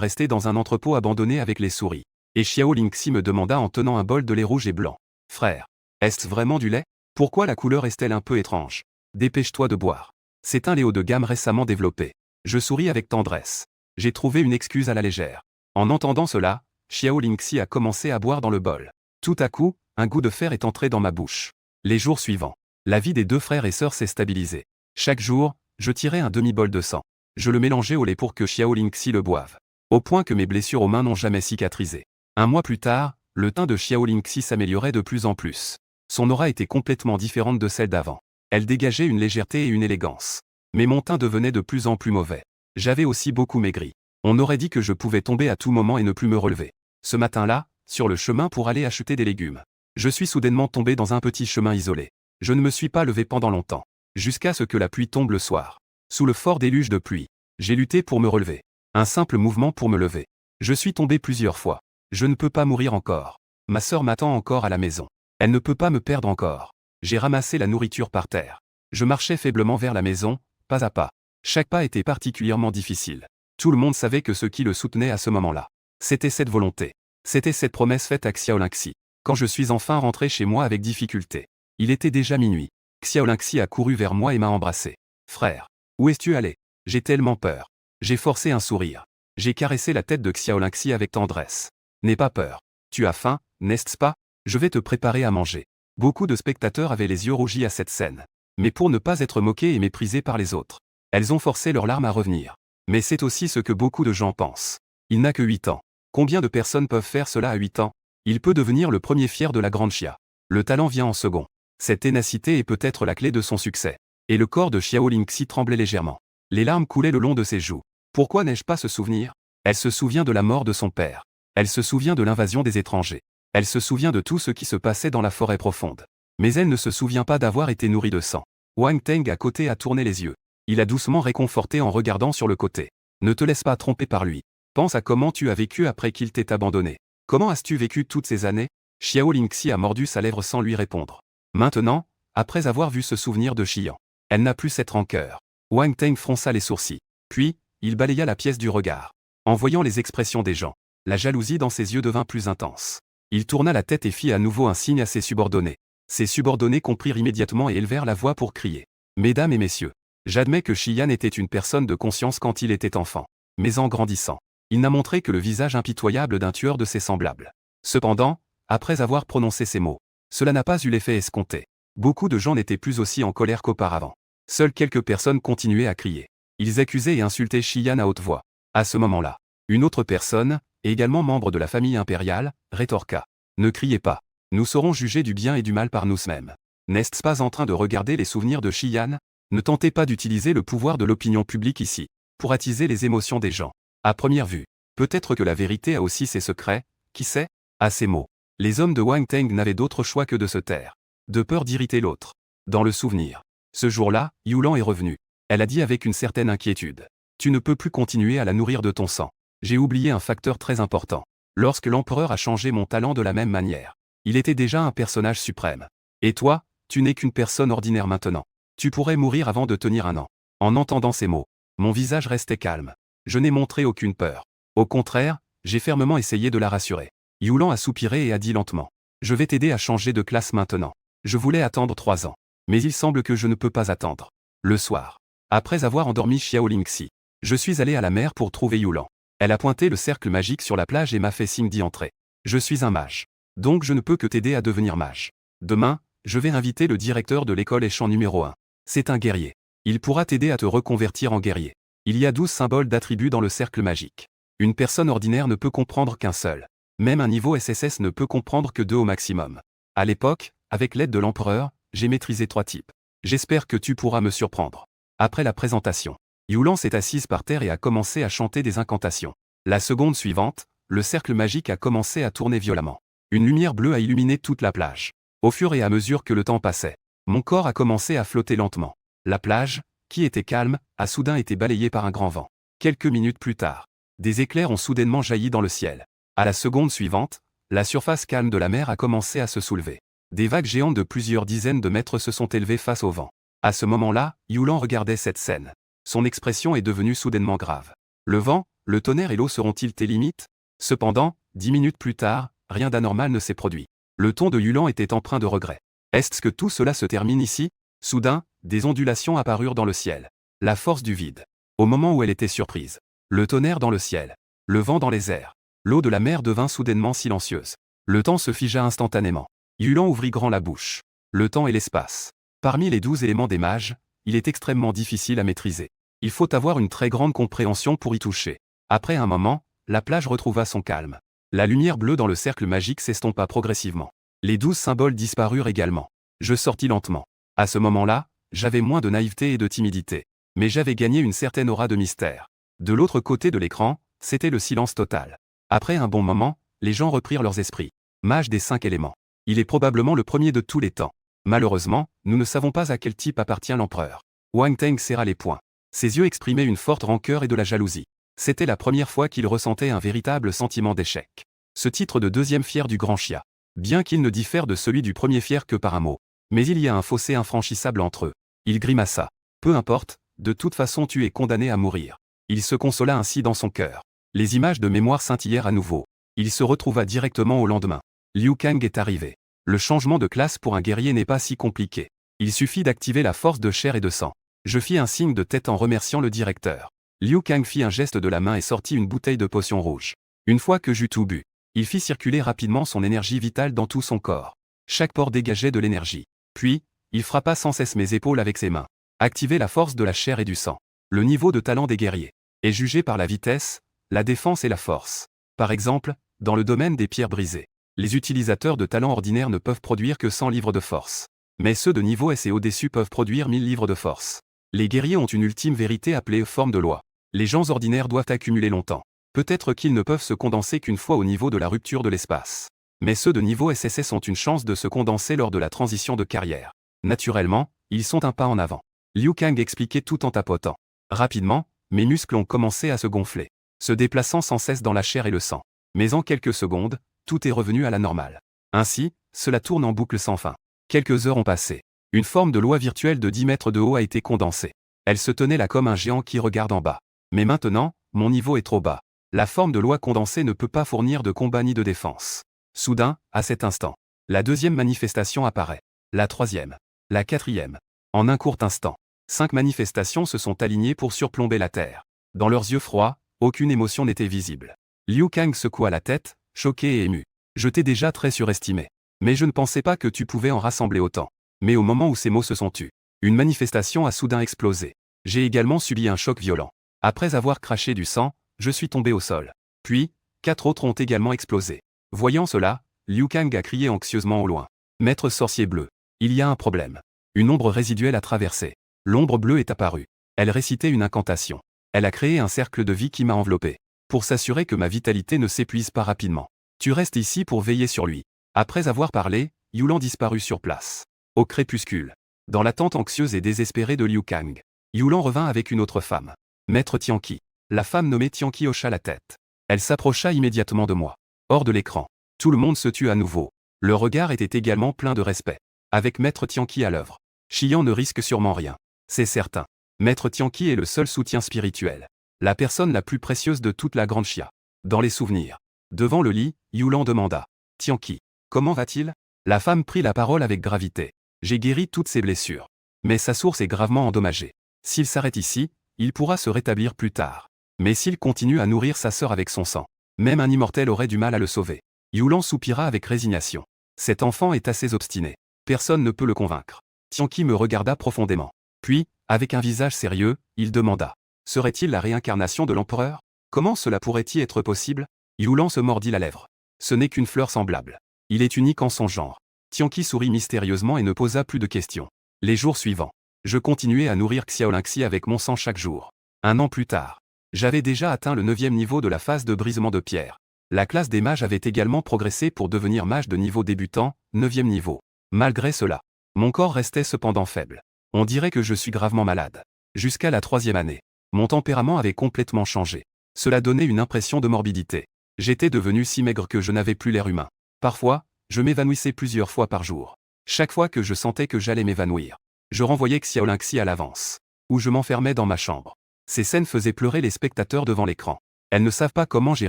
rester dans un entrepôt abandonné avec les souris. Et Xiao Lingxi me demanda en tenant un bol de lait rouge et blanc. Frère, est-ce vraiment du lait? Pourquoi la couleur est-elle un peu étrange? Dépêche-toi de boire. C'est un lait haut de gamme récemment développé. Je souris avec tendresse. J'ai trouvé une excuse à la légère. En entendant cela, Xiao Lingxi a commencé à boire dans le bol. Tout à coup, un goût de fer est entré dans ma bouche. Les jours suivants, la vie des deux frères et sœurs s'est stabilisée. Chaque jour, je tirais un demi-bol de sang. Je le mélangeais au lait pour que Xiao Lingxi le boive. Au point que mes blessures aux mains n'ont jamais cicatrisé. Un mois plus tard, le teint de Xiao Lingxi s'améliorait de plus en plus. Son aura était complètement différente de celle d'avant. Elle dégageait une légèreté et une élégance. Mais mon teint devenait de plus en plus mauvais. J'avais aussi beaucoup maigri. On aurait dit que je pouvais tomber à tout moment et ne plus me relever. Ce matin-là, sur le chemin pour aller acheter des légumes, je suis soudainement tombé dans un petit chemin isolé. Je ne me suis pas levé pendant longtemps, jusqu'à ce que la pluie tombe le soir. Sous le fort déluge de pluie, j'ai lutté pour me relever. Un simple mouvement pour me lever. Je suis tombé plusieurs fois. Je ne peux pas mourir encore. Ma sœur m'attend encore à la maison. Elle ne peut pas me perdre encore. J'ai ramassé la nourriture par terre. Je marchais faiblement vers la maison, pas à pas. Chaque pas était particulièrement difficile. Tout le monde savait que ce qui le soutenait à ce moment-là, c'était cette volonté. C'était cette promesse faite à Xiao Lingxi. Quand je suis enfin rentré chez moi avec difficulté, il était déjà minuit. Xiao Lingxi a couru vers moi et m'a embrassé. Frère, où es-tu allé? J'ai tellement peur. J'ai forcé un sourire. J'ai caressé la tête de Xiao Lingxi avec tendresse. N'aie pas peur. Tu as faim, n'est-ce pas? Je vais te préparer à manger. Beaucoup de spectateurs avaient les yeux rougis à cette scène. Mais pour ne pas être moqués et méprisés par les autres, elles ont forcé leurs larmes à revenir. Mais c'est aussi ce que beaucoup de gens pensent. Il n'a que 8 ans. Combien de personnes peuvent faire cela à 8 ans? Il peut devenir le premier fier de la grande Xia. Le talent vient en second. Cette ténacité est peut-être la clé de son succès. Et le corps de Xiao Lingxi tremblait légèrement. Les larmes coulaient le long de ses joues. Pourquoi n'ai-je pas ce souvenir? Elle se souvient de la mort de son père. Elle se souvient de l'invasion des étrangers. Elle se souvient de tout ce qui se passait dans la forêt profonde. Mais elle ne se souvient pas d'avoir été nourrie de sang. Wang Teng à côté a tourné les yeux. Il a doucement réconforté en regardant sur le côté. Ne te laisse pas tromper par lui. Pense à comment tu as vécu après qu'il t'ait abandonné. Comment as-tu vécu toutes ces années? Xiao Lingxi a mordu sa lèvre sans lui répondre. Maintenant, après avoir vu ce souvenir de Xian, elle n'a plus cette rancœur. Wang Teng fronça les sourcils. Puis, il balaya la pièce du regard. En voyant les expressions des gens, la jalousie dans ses yeux devint plus intense. Il tourna la tête et fit à nouveau un signe à ses subordonnés. Ses subordonnés comprirent immédiatement et élevèrent la voix pour crier. Mesdames et messieurs, j'admets que Xian était une personne de conscience quand il était enfant. Mais en grandissant, il n'a montré que le visage impitoyable d'un tueur de ses semblables. Cependant, après avoir prononcé ces mots, cela n'a pas eu l'effet escompté. Beaucoup de gens n'étaient plus aussi en colère qu'auparavant. Seules quelques personnes continuaient à crier. Ils accusaient et insultaient Xian à haute voix. À ce moment-là, une autre personne, également membre de la famille impériale, rétorqua. Ne criez pas. Nous serons jugés du bien et du mal par nous-mêmes. N'êtes-ce pas en train de regarder les souvenirs de Xian? Ne tentez pas d'utiliser le pouvoir de l'opinion publique ici, pour attiser les émotions des gens. À première vue, peut-être que la vérité a aussi ses secrets, qui sait? À ces mots, les hommes de Wang Teng n'avaient d'autre choix que de se taire, de peur d'irriter l'autre. Dans le souvenir, ce jour-là, Yulan est revenue. Elle a dit avec une certaine inquiétude. Tu ne peux plus continuer à la nourrir de ton sang. J'ai oublié un facteur très important. Lorsque l'empereur a changé mon talent de la même manière, Il était déjà un personnage suprême. Et toi, tu n'es qu'une personne ordinaire maintenant. Tu pourrais mourir avant de tenir un an. En entendant ces mots, mon visage restait calme. Je n'ai montré aucune peur. Au contraire, j'ai fermement essayé de la rassurer. Yulan a soupiré et a dit lentement. Je vais t'aider à changer de classe maintenant. Je voulais attendre 3 ans. Mais il semble que je ne peux pas attendre. Le soir, après avoir endormi Xiao Lingxi, je suis allé à la mer pour trouver Yulan. Elle a pointé le cercle magique sur la plage et m'a fait signe d'y entrer. Je suis un mage. Donc je ne peux que t'aider à devenir mage. Demain, je vais inviter le directeur de l'école échant numéro 1. C'est un guerrier. Il pourra t'aider à te reconvertir en guerrier. Il y a 12 symboles d'attributs dans le cercle magique. Une personne ordinaire ne peut comprendre qu'un seul. Même un niveau SSS ne peut comprendre que 2 au maximum. À l'époque, avec l'aide de l'empereur, j'ai maîtrisé 3 types. J'espère que tu pourras me surprendre. Après la présentation, Yulan s'est assise par terre et a commencé à chanter des incantations. La seconde suivante, le cercle magique a commencé à tourner violemment. Une lumière bleue a illuminé toute la plage. Au fur et à mesure que le temps passait, mon corps a commencé à flotter lentement. La plage, qui était calme, a soudain été balayée par un grand vent. Quelques minutes plus tard, des éclairs ont soudainement jailli dans le ciel. À la seconde suivante, la surface calme de la mer a commencé à se soulever. Des vagues géantes de plusieurs dizaines de mètres se sont élevées face au vent. À ce moment-là, Yulan regardait cette scène. Son expression est devenue soudainement grave. Le vent, le tonnerre et l'eau seront-ils tes limites? Cependant, 10 minutes plus tard, rien d'anormal ne s'est produit. Le ton de Yulan était empreint de regret. Est-ce que tout cela se termine ici? Soudain, des ondulations apparurent dans le ciel. La force du vide. Au moment où elle était surprise. Le tonnerre dans le ciel. Le vent dans les airs. L'eau de la mer devint soudainement silencieuse. Le temps se figea instantanément. Yulan ouvrit grand la bouche. Le temps et l'espace. Parmi les 12 éléments des mages, il est extrêmement difficile à maîtriser. Il faut avoir une très grande compréhension pour y toucher. Après un moment, la plage retrouva son calme. La lumière bleue dans le cercle magique s'estompa progressivement. Les 12 symboles disparurent également. Je sortis lentement. À ce moment-là, j'avais moins de naïveté et de timidité. Mais j'avais gagné une certaine aura de mystère. De l'autre côté de l'écran, c'était le silence total. Après un bon moment, les gens reprirent leurs esprits. Mage des 5 éléments. Il est probablement le premier de tous les temps. Malheureusement, nous ne savons pas à quel type appartient l'empereur. Wang Teng serra les poings. Ses yeux exprimaient une forte rancœur et de la jalousie. C'était la première fois qu'il ressentait un véritable sentiment d'échec. Ce titre de deuxième fier du grand Xia. Bien qu'il ne diffère de celui du premier fier que par un mot. Mais il y a un fossé infranchissable entre eux. Il grimaça. Peu importe, de toute façon tu es condamné à mourir. Il se consola ainsi dans son cœur. Les images de mémoire scintillèrent à nouveau. Il se retrouva directement au lendemain. Liu Kang est arrivé. Le changement de classe pour un guerrier n'est pas si compliqué. Il suffit d'activer la force de chair et de sang. Je fis un signe de tête en remerciant le directeur. Liu Kang fit un geste de la main et sortit une bouteille de potion rouge. Une fois que j'eus tout bu, il fit circuler rapidement son énergie vitale dans tout son corps. Chaque pore dégageait de l'énergie. Puis, il frappa sans cesse mes épaules avec ses mains. Activer la force de la chair et du sang. Le niveau de talent des guerriers est jugé par la vitesse, la défense et la force. Par exemple, dans le domaine des pierres brisées, les utilisateurs de talent ordinaires ne peuvent produire que 100 livres de force. Mais ceux de niveau S et au-dessus peuvent produire 1000 livres de force. Les guerriers ont une ultime vérité appelée forme de loi. Les gens ordinaires doivent accumuler longtemps. Peut-être qu'ils ne peuvent se condenser qu'une fois au niveau de la rupture de l'espace. Mais ceux de niveau SSS ont une chance de se condenser lors de la transition de carrière. Naturellement, ils sont un pas en avant. Liu Kang expliquait tout en tapotant. Rapidement, mes muscles ont commencé à se gonfler, se déplaçant sans cesse dans la chair et le sang. Mais en quelques secondes, tout est revenu à la normale. Ainsi, cela tourne en boucle sans fin. Quelques heures ont passé. Une forme de loi virtuelle de 10 mètres de haut a été condensée. Elle se tenait là comme un géant qui regarde en bas. Mais maintenant, mon niveau est trop bas. La forme de loi condensée ne peut pas fournir de combat ni de défense. Soudain, à cet instant, la deuxième manifestation apparaît. La troisième. La quatrième. En un court instant, 5 manifestations se sont alignées pour surplomber la Terre. Dans leurs yeux froids, aucune émotion n'était visible. Liu Kang secoua la tête, choqué et ému. Je t'ai déjà très surestimé. Mais je ne pensais pas que tu pouvais en rassembler autant. Mais au moment où ces mots se sont tus, une manifestation a soudain explosé. J'ai également subi un choc violent. Après avoir craché du sang, je suis tombé au sol. Puis, 4 autres ont également explosé. Voyant cela, Liu Kang a crié anxieusement au loin. Maître sorcier bleu. Il y a un problème. Une ombre résiduelle a traversé. L'ombre bleue est apparue. Elle récitait une incantation. Elle a créé un cercle de vie qui m'a enveloppé. Pour s'assurer que ma vitalité ne s'épuise pas rapidement. Tu restes ici pour veiller sur lui. Après avoir parlé, Yulan disparut sur place. Au crépuscule. Dans l'attente anxieuse et désespérée de Liu Kang, Yulan revint avec une autre femme. Maître Tianqi. La femme nommée Tianqi hocha la tête. Elle s'approcha immédiatement de moi. Hors de l'écran. Tout le monde se tut à nouveau. Le regard était également plein de respect. Avec Maître Tianqi à l'œuvre, Shiyan ne risque sûrement rien. C'est certain. Maître Tianqi est le seul soutien spirituel. La personne la plus précieuse de toute la grande Xia. Dans les souvenirs. Devant le lit, Yulan demanda. Tianqi, comment va-t-il? La femme prit la parole avec gravité. J'ai guéri toutes ses blessures. Mais sa source est gravement endommagée. S'il s'arrête ici, il pourra se rétablir plus tard. Mais s'il continue à nourrir sa sœur avec son sang, même un immortel aurait du mal à le sauver. Yulan soupira avec résignation. Cet enfant est assez obstiné. Personne ne peut le convaincre. Tianqi me regarda profondément. Puis, avec un visage sérieux, il demanda. Serait-il la réincarnation de l'empereur? Comment cela pourrait-il être possible? Yulan se mordit la lèvre. Ce n'est qu'une fleur semblable. Il est unique en son genre. Tianqi sourit mystérieusement et ne posa plus de questions. Les jours suivants, je continuais à nourrir Xiaolingxi avec mon sang chaque jour. 1 an plus tard, j'avais déjà atteint le 9e niveau de la phase de brisement de pierre. La classe des mages avait également progressé pour devenir mage de niveau débutant, 9e niveau. Malgré cela, mon corps restait cependant faible. On dirait que je suis gravement malade. Jusqu'à la 3e année, mon tempérament avait complètement changé. Cela donnait une impression de morbidité. J'étais devenu si maigre que je n'avais plus l'air humain. Parfois, je m'évanouissais plusieurs fois par jour. Chaque fois que je sentais que j'allais m'évanouir, je renvoyais Xiaolingxi à l'avance. Ou je m'enfermais dans ma chambre. Ces scènes faisaient pleurer les spectateurs devant l'écran. Elles ne savent pas comment j'ai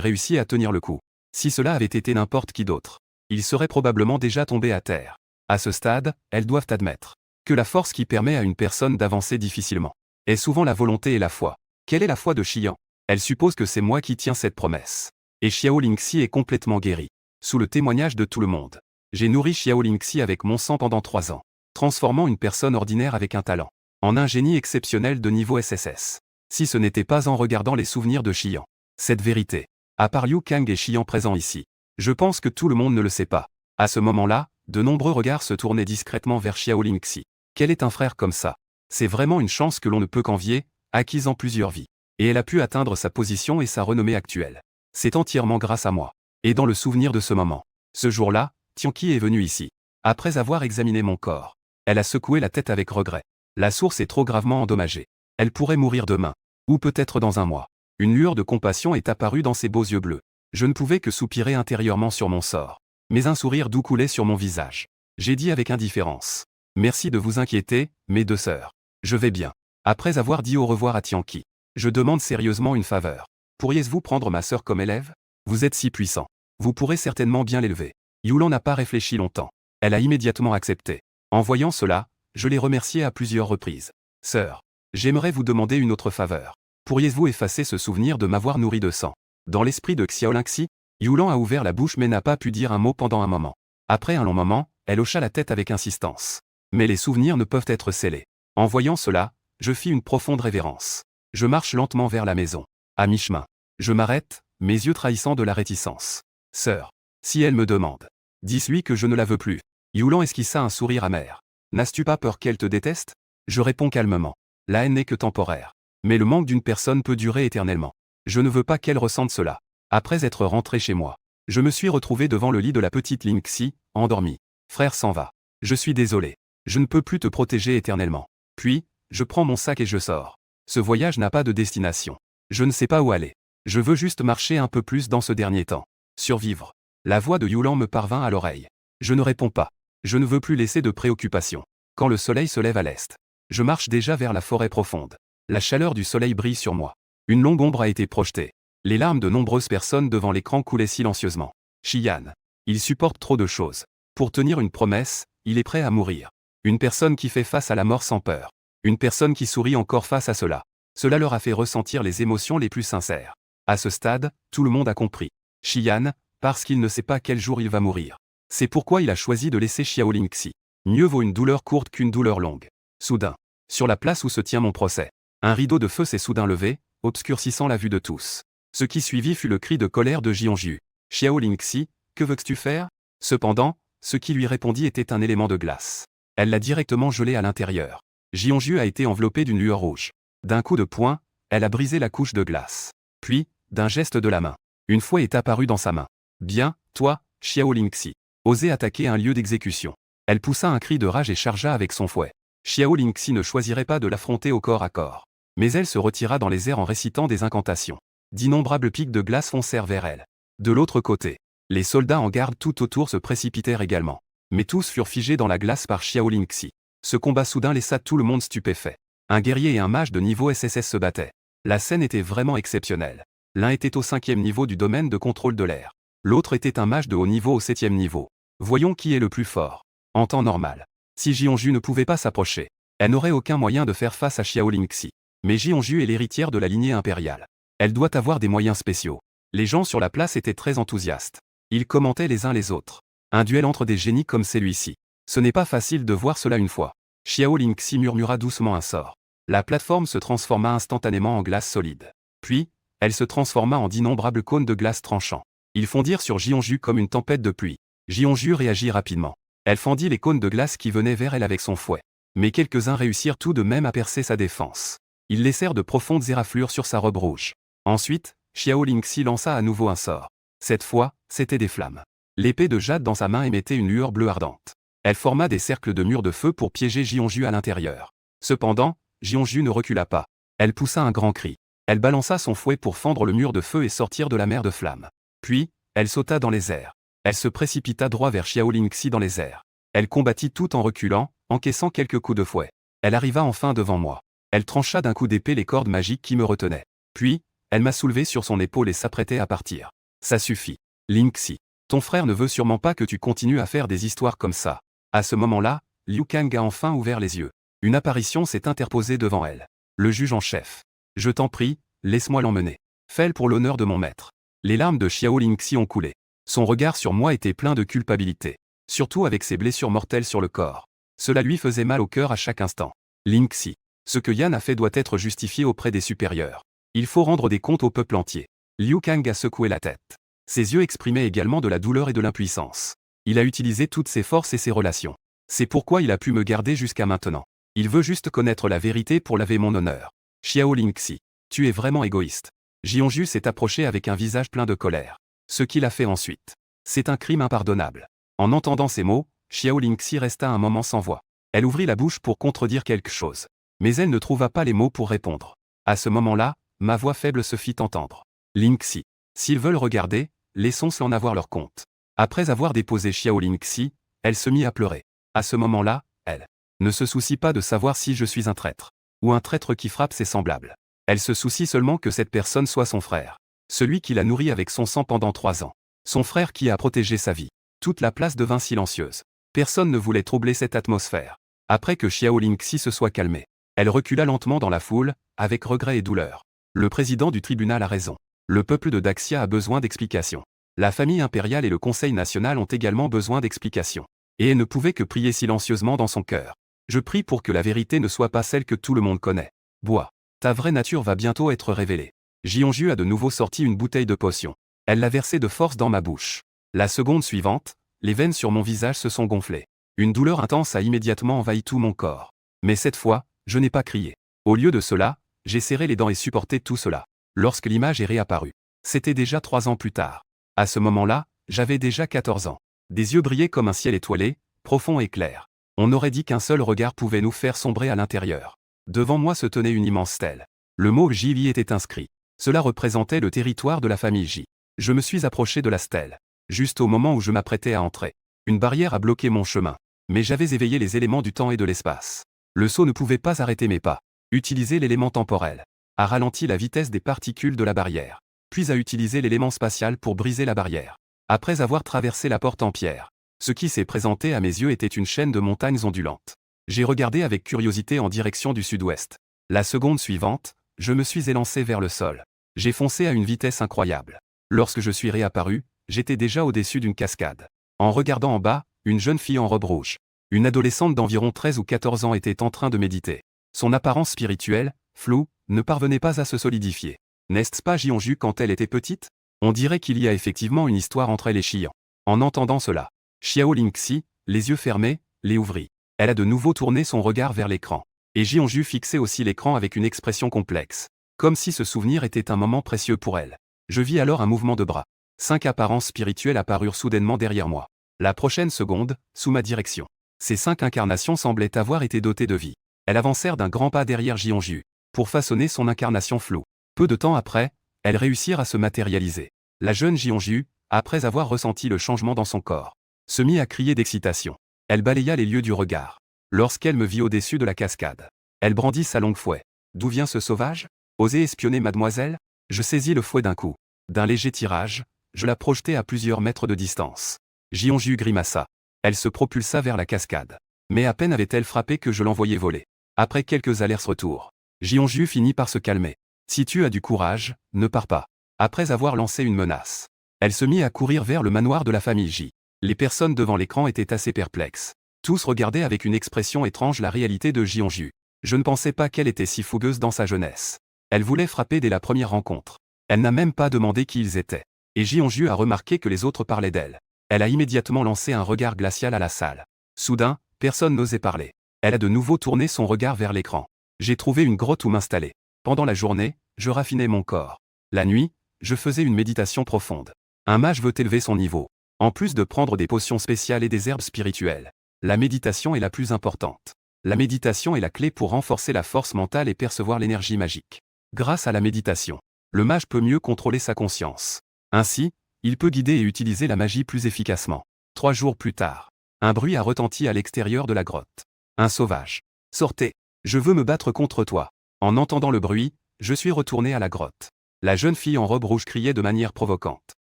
réussi à tenir le coup. Si cela avait été n'importe qui d'autre, ils seraient probablement déjà tombés à terre. À ce stade, elles doivent admettre que la force qui permet à une personne d'avancer difficilement est souvent la volonté et la foi. Quelle est la foi de Shiyan? Elle suppose que c'est moi qui tiens cette promesse. Et Xiaolingxi est complètement guéri. Sous le témoignage de tout le monde, j'ai nourri Xiaolingxi avec mon sang pendant 3 ans, transformant une personne ordinaire avec un talent en un génie exceptionnel de niveau SSS. Si ce n'était pas en regardant les souvenirs de Shiyan, cette vérité, à part Liu Kang et Shiyan présents ici, je pense que tout le monde ne le sait pas. À ce moment-là, de nombreux regards se tournaient discrètement vers Xiaolingxi. Quel est un frère comme ça? C'est vraiment une chance que l'on ne peut qu'envier, acquise en plusieurs vies. Et elle a pu atteindre sa position et sa renommée actuelle. C'est entièrement grâce à moi. Et dans le souvenir de ce moment, ce jour-là, Tianqi est venue ici. Après avoir examiné mon corps, elle a secoué la tête avec regret. La source est trop gravement endommagée. Elle pourrait mourir demain. Ou peut-être dans un mois. Une lueur de compassion est apparue dans ses beaux yeux bleus. Je ne pouvais que soupirer intérieurement sur mon sort. Mais un sourire doux coulait sur mon visage. J'ai dit avec indifférence. Merci de vous inquiéter, mes 2 sœurs. Je vais bien. Après avoir dit au revoir à Tianqi, je demande sérieusement une faveur. Pourriez-vous prendre ma sœur comme élève? Vous êtes si puissant. Vous pourrez certainement bien l'élever. Yulan n'a pas réfléchi longtemps. Elle a immédiatement accepté. En voyant cela, je l'ai remerciée à plusieurs reprises. Sœur, j'aimerais vous demander une autre faveur. Pourriez-vous effacer ce souvenir de m'avoir nourri de sang? Dans l'esprit de Xiaolingxi, Yulan a ouvert la bouche mais n'a pas pu dire un mot pendant un moment. Après un long moment, elle hocha la tête avec insistance. Mais les souvenirs ne peuvent être scellés. En voyant cela, je fis une profonde révérence. Je marche lentement vers la maison. À mi-chemin, je m'arrête, mes yeux trahissant de la réticence. Sœur, si elle me demande, dis-lui que je ne la veux plus. Yulan esquissa un sourire amer. N'as-tu pas peur qu'elle te déteste? Je réponds calmement. La haine n'est que temporaire. Mais le manque d'une personne peut durer éternellement. Je ne veux pas qu'elle ressente cela. Après être rentré chez moi, je me suis retrouvé devant le lit de la petite Lingxi, endormie. Frère s'en va. Je suis désolé. Je ne peux plus te protéger éternellement. Puis, je prends mon sac et je sors. Ce voyage n'a pas de destination. Je ne sais pas où aller. Je veux juste marcher un peu plus dans ce dernier temps. Survivre. La voix de Yulan me parvint à l'oreille. Je ne réponds pas. Je ne veux plus laisser de préoccupation. Quand le soleil se lève à l'est, je marche déjà vers la forêt profonde. La chaleur du soleil brille sur moi. Une longue ombre a été projetée. Les larmes de nombreuses personnes devant l'écran coulaient silencieusement. Shiyan. Il supporte trop de choses. Pour tenir une promesse, il est prêt à mourir. Une personne qui fait face à la mort sans peur. Une personne qui sourit encore face à cela. Cela leur a fait ressentir les émotions les plus sincères. À ce stade, tout le monde a compris. Shiyan, parce qu'il ne sait pas quel jour il va mourir. C'est pourquoi il a choisi de laisser Xiaolingxi. Mieux vaut une douleur courte qu'une douleur longue. Soudain, sur la place où se tient mon procès, un rideau de feu s'est soudain levé, obscurcissant la vue de tous. Ce qui suivit fut le cri de colère de Jianju. Xiaolingxi, que veux-tu faire? Cependant, ce qui lui répondit était un élément de glace. Elle l'a directement gelé à l'intérieur. Jianju a été enveloppée d'une lueur rouge. D'un coup de poing, elle a brisé la couche de glace. Puis, d'un geste de la main, une fouet est apparue dans sa main. Bien, toi, Xiaolingxi, osez attaquer un lieu d'exécution. Elle poussa un cri de rage et chargea avec son fouet. Xiaolingxi ne choisirait pas de l'affronter au corps à corps. Mais elle se retira dans les airs en récitant des incantations. D'innombrables pics de glace foncèrent vers elle. De l'autre côté, Les soldats en garde tout autour se précipitèrent également. Mais tous furent figés dans la glace par Xiaoling Xi. Ce combat soudain laissa tout le monde stupéfait. Un guerrier et un mage de niveau SSS se battaient. La scène était vraiment exceptionnelle. L'un était au 5e niveau du domaine de contrôle de l'air. L'autre était un mage de haut niveau au 7e niveau. Voyons qui est le plus fort. En temps normal, si Jionju ne pouvait pas s'approcher, elle n'aurait aucun moyen de faire face à Xiaoling Xi. Mais Jionju est l'héritière de la lignée impériale. Elle doit avoir des moyens spéciaux. Les gens sur la place étaient très enthousiastes. Ils commentaient les uns les autres. Un duel entre des génies comme celui-ci. Ce n'est pas facile de voir cela une fois. Xiaoling Xi murmura doucement un sort. La plateforme se transforma instantanément en glace solide. Puis, elle se transforma en d'innombrables cônes de glace tranchants. Ils fondirent sur Jionju comme une tempête de pluie. Jionju réagit rapidement. Elle fendit les cônes de glace qui venaient vers elle avec son fouet. Mais quelques-uns réussirent tout de même à percer sa défense. Ils laissèrent de profondes éraflures sur sa robe rouge. Ensuite, Xiaoling Xi lança à nouveau un sort. Cette fois, c'étaient des flammes. L'épée de jade dans sa main émettait une lueur bleue ardente. Elle forma des cercles de murs de feu pour piéger Jionju à l'intérieur. Cependant, Jionju ne recula pas. Elle poussa un grand cri. Elle balança son fouet pour fendre le mur de feu et sortir de la mer de flammes. Puis, elle sauta dans les airs. Elle se précipita droit vers Xiaoling Xi dans les airs. Elle combattit tout en reculant, encaissant quelques coups de fouet. Elle arriva enfin devant moi. Elle trancha d'un coup d'épée les cordes magiques qui me retenaient. Puis, elle m'a soulevé sur son épaule et s'apprêtait à partir. Ça suffit. Ling Xi. Ton frère ne veut sûrement pas que tu continues à faire des histoires comme ça. À ce moment-là, Liu Kang a enfin ouvert les yeux. Une apparition s'est interposée devant elle. Le juge en chef. Je t'en prie, laisse-moi l'emmener. Fais-le pour l'honneur de mon maître. Les larmes de Xiaoling Xi ont coulé. Son regard sur moi était plein de culpabilité. Surtout avec ses blessures mortelles sur le corps. Cela lui faisait mal au cœur à chaque instant. Ling Xi. Ce que Yan a fait doit être justifié auprès des supérieurs. Il faut rendre des comptes au peuple entier. Liu Kang a secoué la tête. Ses yeux exprimaient également de la douleur et de l'impuissance. Il a utilisé toutes ses forces et ses relations. C'est pourquoi il a pu me garder jusqu'à maintenant. Il veut juste connaître la vérité pour laver mon honneur. Xiaoling Xi. Tu es vraiment égoïste. Jionju s'est approché avec un visage plein de colère. Ce qu'il a fait ensuite. C'est un crime impardonnable. En entendant ces mots, Xiaoling Xi resta un moment sans voix. Elle ouvrit la bouche pour contredire quelque chose. Mais elle ne trouva pas les mots pour répondre. À ce moment-là, ma voix faible se fit entendre. Ling Xi. S'ils veulent regarder, laissons-les en avoir leur compte. Après avoir déposé Xiaoling Xi, elle se mit à pleurer. À ce moment-là, elle ne se soucie pas de savoir si je suis un traître. Ou un traître qui frappe ses semblables. Elle se soucie seulement que cette personne soit son frère. Celui qui l'a nourri avec son sang pendant 3 ans. Son frère qui a protégé sa vie. Toute la place devint silencieuse. Personne ne voulait troubler cette atmosphère. Après que Xiaoling Xi se soit calmée, elle recula lentement dans la foule, avec regret et douleur. Le président du tribunal a raison. Le peuple de Daxia a besoin d'explications. La famille impériale et le Conseil national ont également besoin d'explications. Et elle ne pouvait que prier silencieusement dans son cœur. Je prie pour que la vérité ne soit pas celle que tout le monde connaît. Bois. Ta vraie nature va bientôt être révélée. Jionju a de nouveau sorti une bouteille de potion. Elle l'a versée de force dans ma bouche. La seconde suivante, les veines sur mon visage se sont gonflées. Une douleur intense a immédiatement envahi tout mon corps. Mais cette fois, je n'ai pas crié. Au lieu de cela, j'ai serré les dents et supporté tout cela. Lorsque l'image est réapparue. C'était déjà 3 ans plus tard. À ce moment-là, j'avais déjà 14 ans. Des yeux brillaient comme un ciel étoilé, profond et clair. On aurait dit qu'un seul regard pouvait nous faire sombrer à l'intérieur. Devant moi se tenait une immense stèle. Le mot J y était inscrit. Cela représentait le territoire de la famille J. Je me suis approché de la stèle. Juste au moment où je m'apprêtais à entrer. Une barrière a bloqué mon chemin. Mais j'avais éveillé les éléments du temps et de l'espace. Le sceau ne pouvait pas arrêter mes pas. Utiliser l'élément temporel a ralenti la vitesse des particules de la barrière. Puis a utilisé l'élément spatial pour briser la barrière. Après avoir traversé la porte en pierre, ce qui s'est présenté à mes yeux était une chaîne de montagnes ondulantes. J'ai regardé avec curiosité en direction du sud-ouest. La seconde suivante, je me suis élancé vers le sol. J'ai foncé à une vitesse incroyable. Lorsque je suis réapparu, j'étais déjà au-dessus d'une cascade. En regardant en bas, une jeune fille en robe rouge. Une adolescente d'environ 13 ou 14 ans était en train de méditer. Son apparence spirituelle, floue, ne parvenait pas à se solidifier. N'est-ce pas Jionju quand elle était petite? On dirait qu'il y a effectivement une histoire entre elle et Xian. En entendant cela, Xiaoling Xi, les yeux fermés, les ouvrit. Elle a de nouveau tourné son regard vers l'écran. Et Jionju fixait aussi l'écran avec une expression complexe. Comme si ce souvenir était un moment précieux pour elle. Je vis alors un mouvement de bras. 5 apparences spirituelles apparurent soudainement derrière moi. La prochaine seconde, sous ma direction. Ces 5 incarnations semblaient avoir été dotées de vie. Elles avancèrent d'un grand pas derrière Jionju, pour façonner son incarnation floue. Peu de temps après, elles réussirent à se matérialiser. La jeune Jionju, après avoir ressenti le changement dans son corps, se mit à crier d'excitation. Elle balaya les lieux du regard. Lorsqu'elle me vit au-dessus de la cascade, elle brandit sa longue fouet. D'où vient ce sauvage? Oser espionner mademoiselle? Je saisis le fouet d'un coup. D'un léger tirage, je la projetai à plusieurs mètres de distance. Jianju grimaça. Elle se propulsa vers la cascade. Mais à peine avait-elle frappé que je l'envoyai voler. Après quelques allers-retours, Jianju finit par se calmer. Si tu as du courage, ne pars pas. Après avoir lancé une menace, elle se mit à courir vers le manoir de la famille J. Les personnes devant l'écran étaient assez perplexes. Tous regardaient avec une expression étrange la réalité de Jianju. Je ne pensais pas qu'elle était si fougueuse dans sa jeunesse. Elle voulait frapper dès la première rencontre. Elle n'a même pas demandé qui ils étaient. Et Jianju a remarqué que les autres parlaient d'elle. Elle a immédiatement lancé un regard glacial à la salle. Soudain, personne n'osait parler. Elle a de nouveau tourné son regard vers l'écran. J'ai trouvé une grotte où m'installer. Pendant la journée, je raffinais mon corps. La nuit, je faisais une méditation profonde. Un mage veut élever son niveau. En plus de prendre des potions spéciales et des herbes spirituelles, la méditation est la plus importante. La méditation est la clé pour renforcer la force mentale et percevoir l'énergie magique. Grâce à la méditation, le mage peut mieux contrôler sa conscience. Ainsi, il peut guider et utiliser la magie plus efficacement. 3 jours plus tard, un bruit a retenti à l'extérieur de la grotte. Un sauvage. Sortez. Je veux me battre contre toi. En entendant le bruit, je suis retourné à la grotte. La jeune fille en robe rouge criait de manière provocante.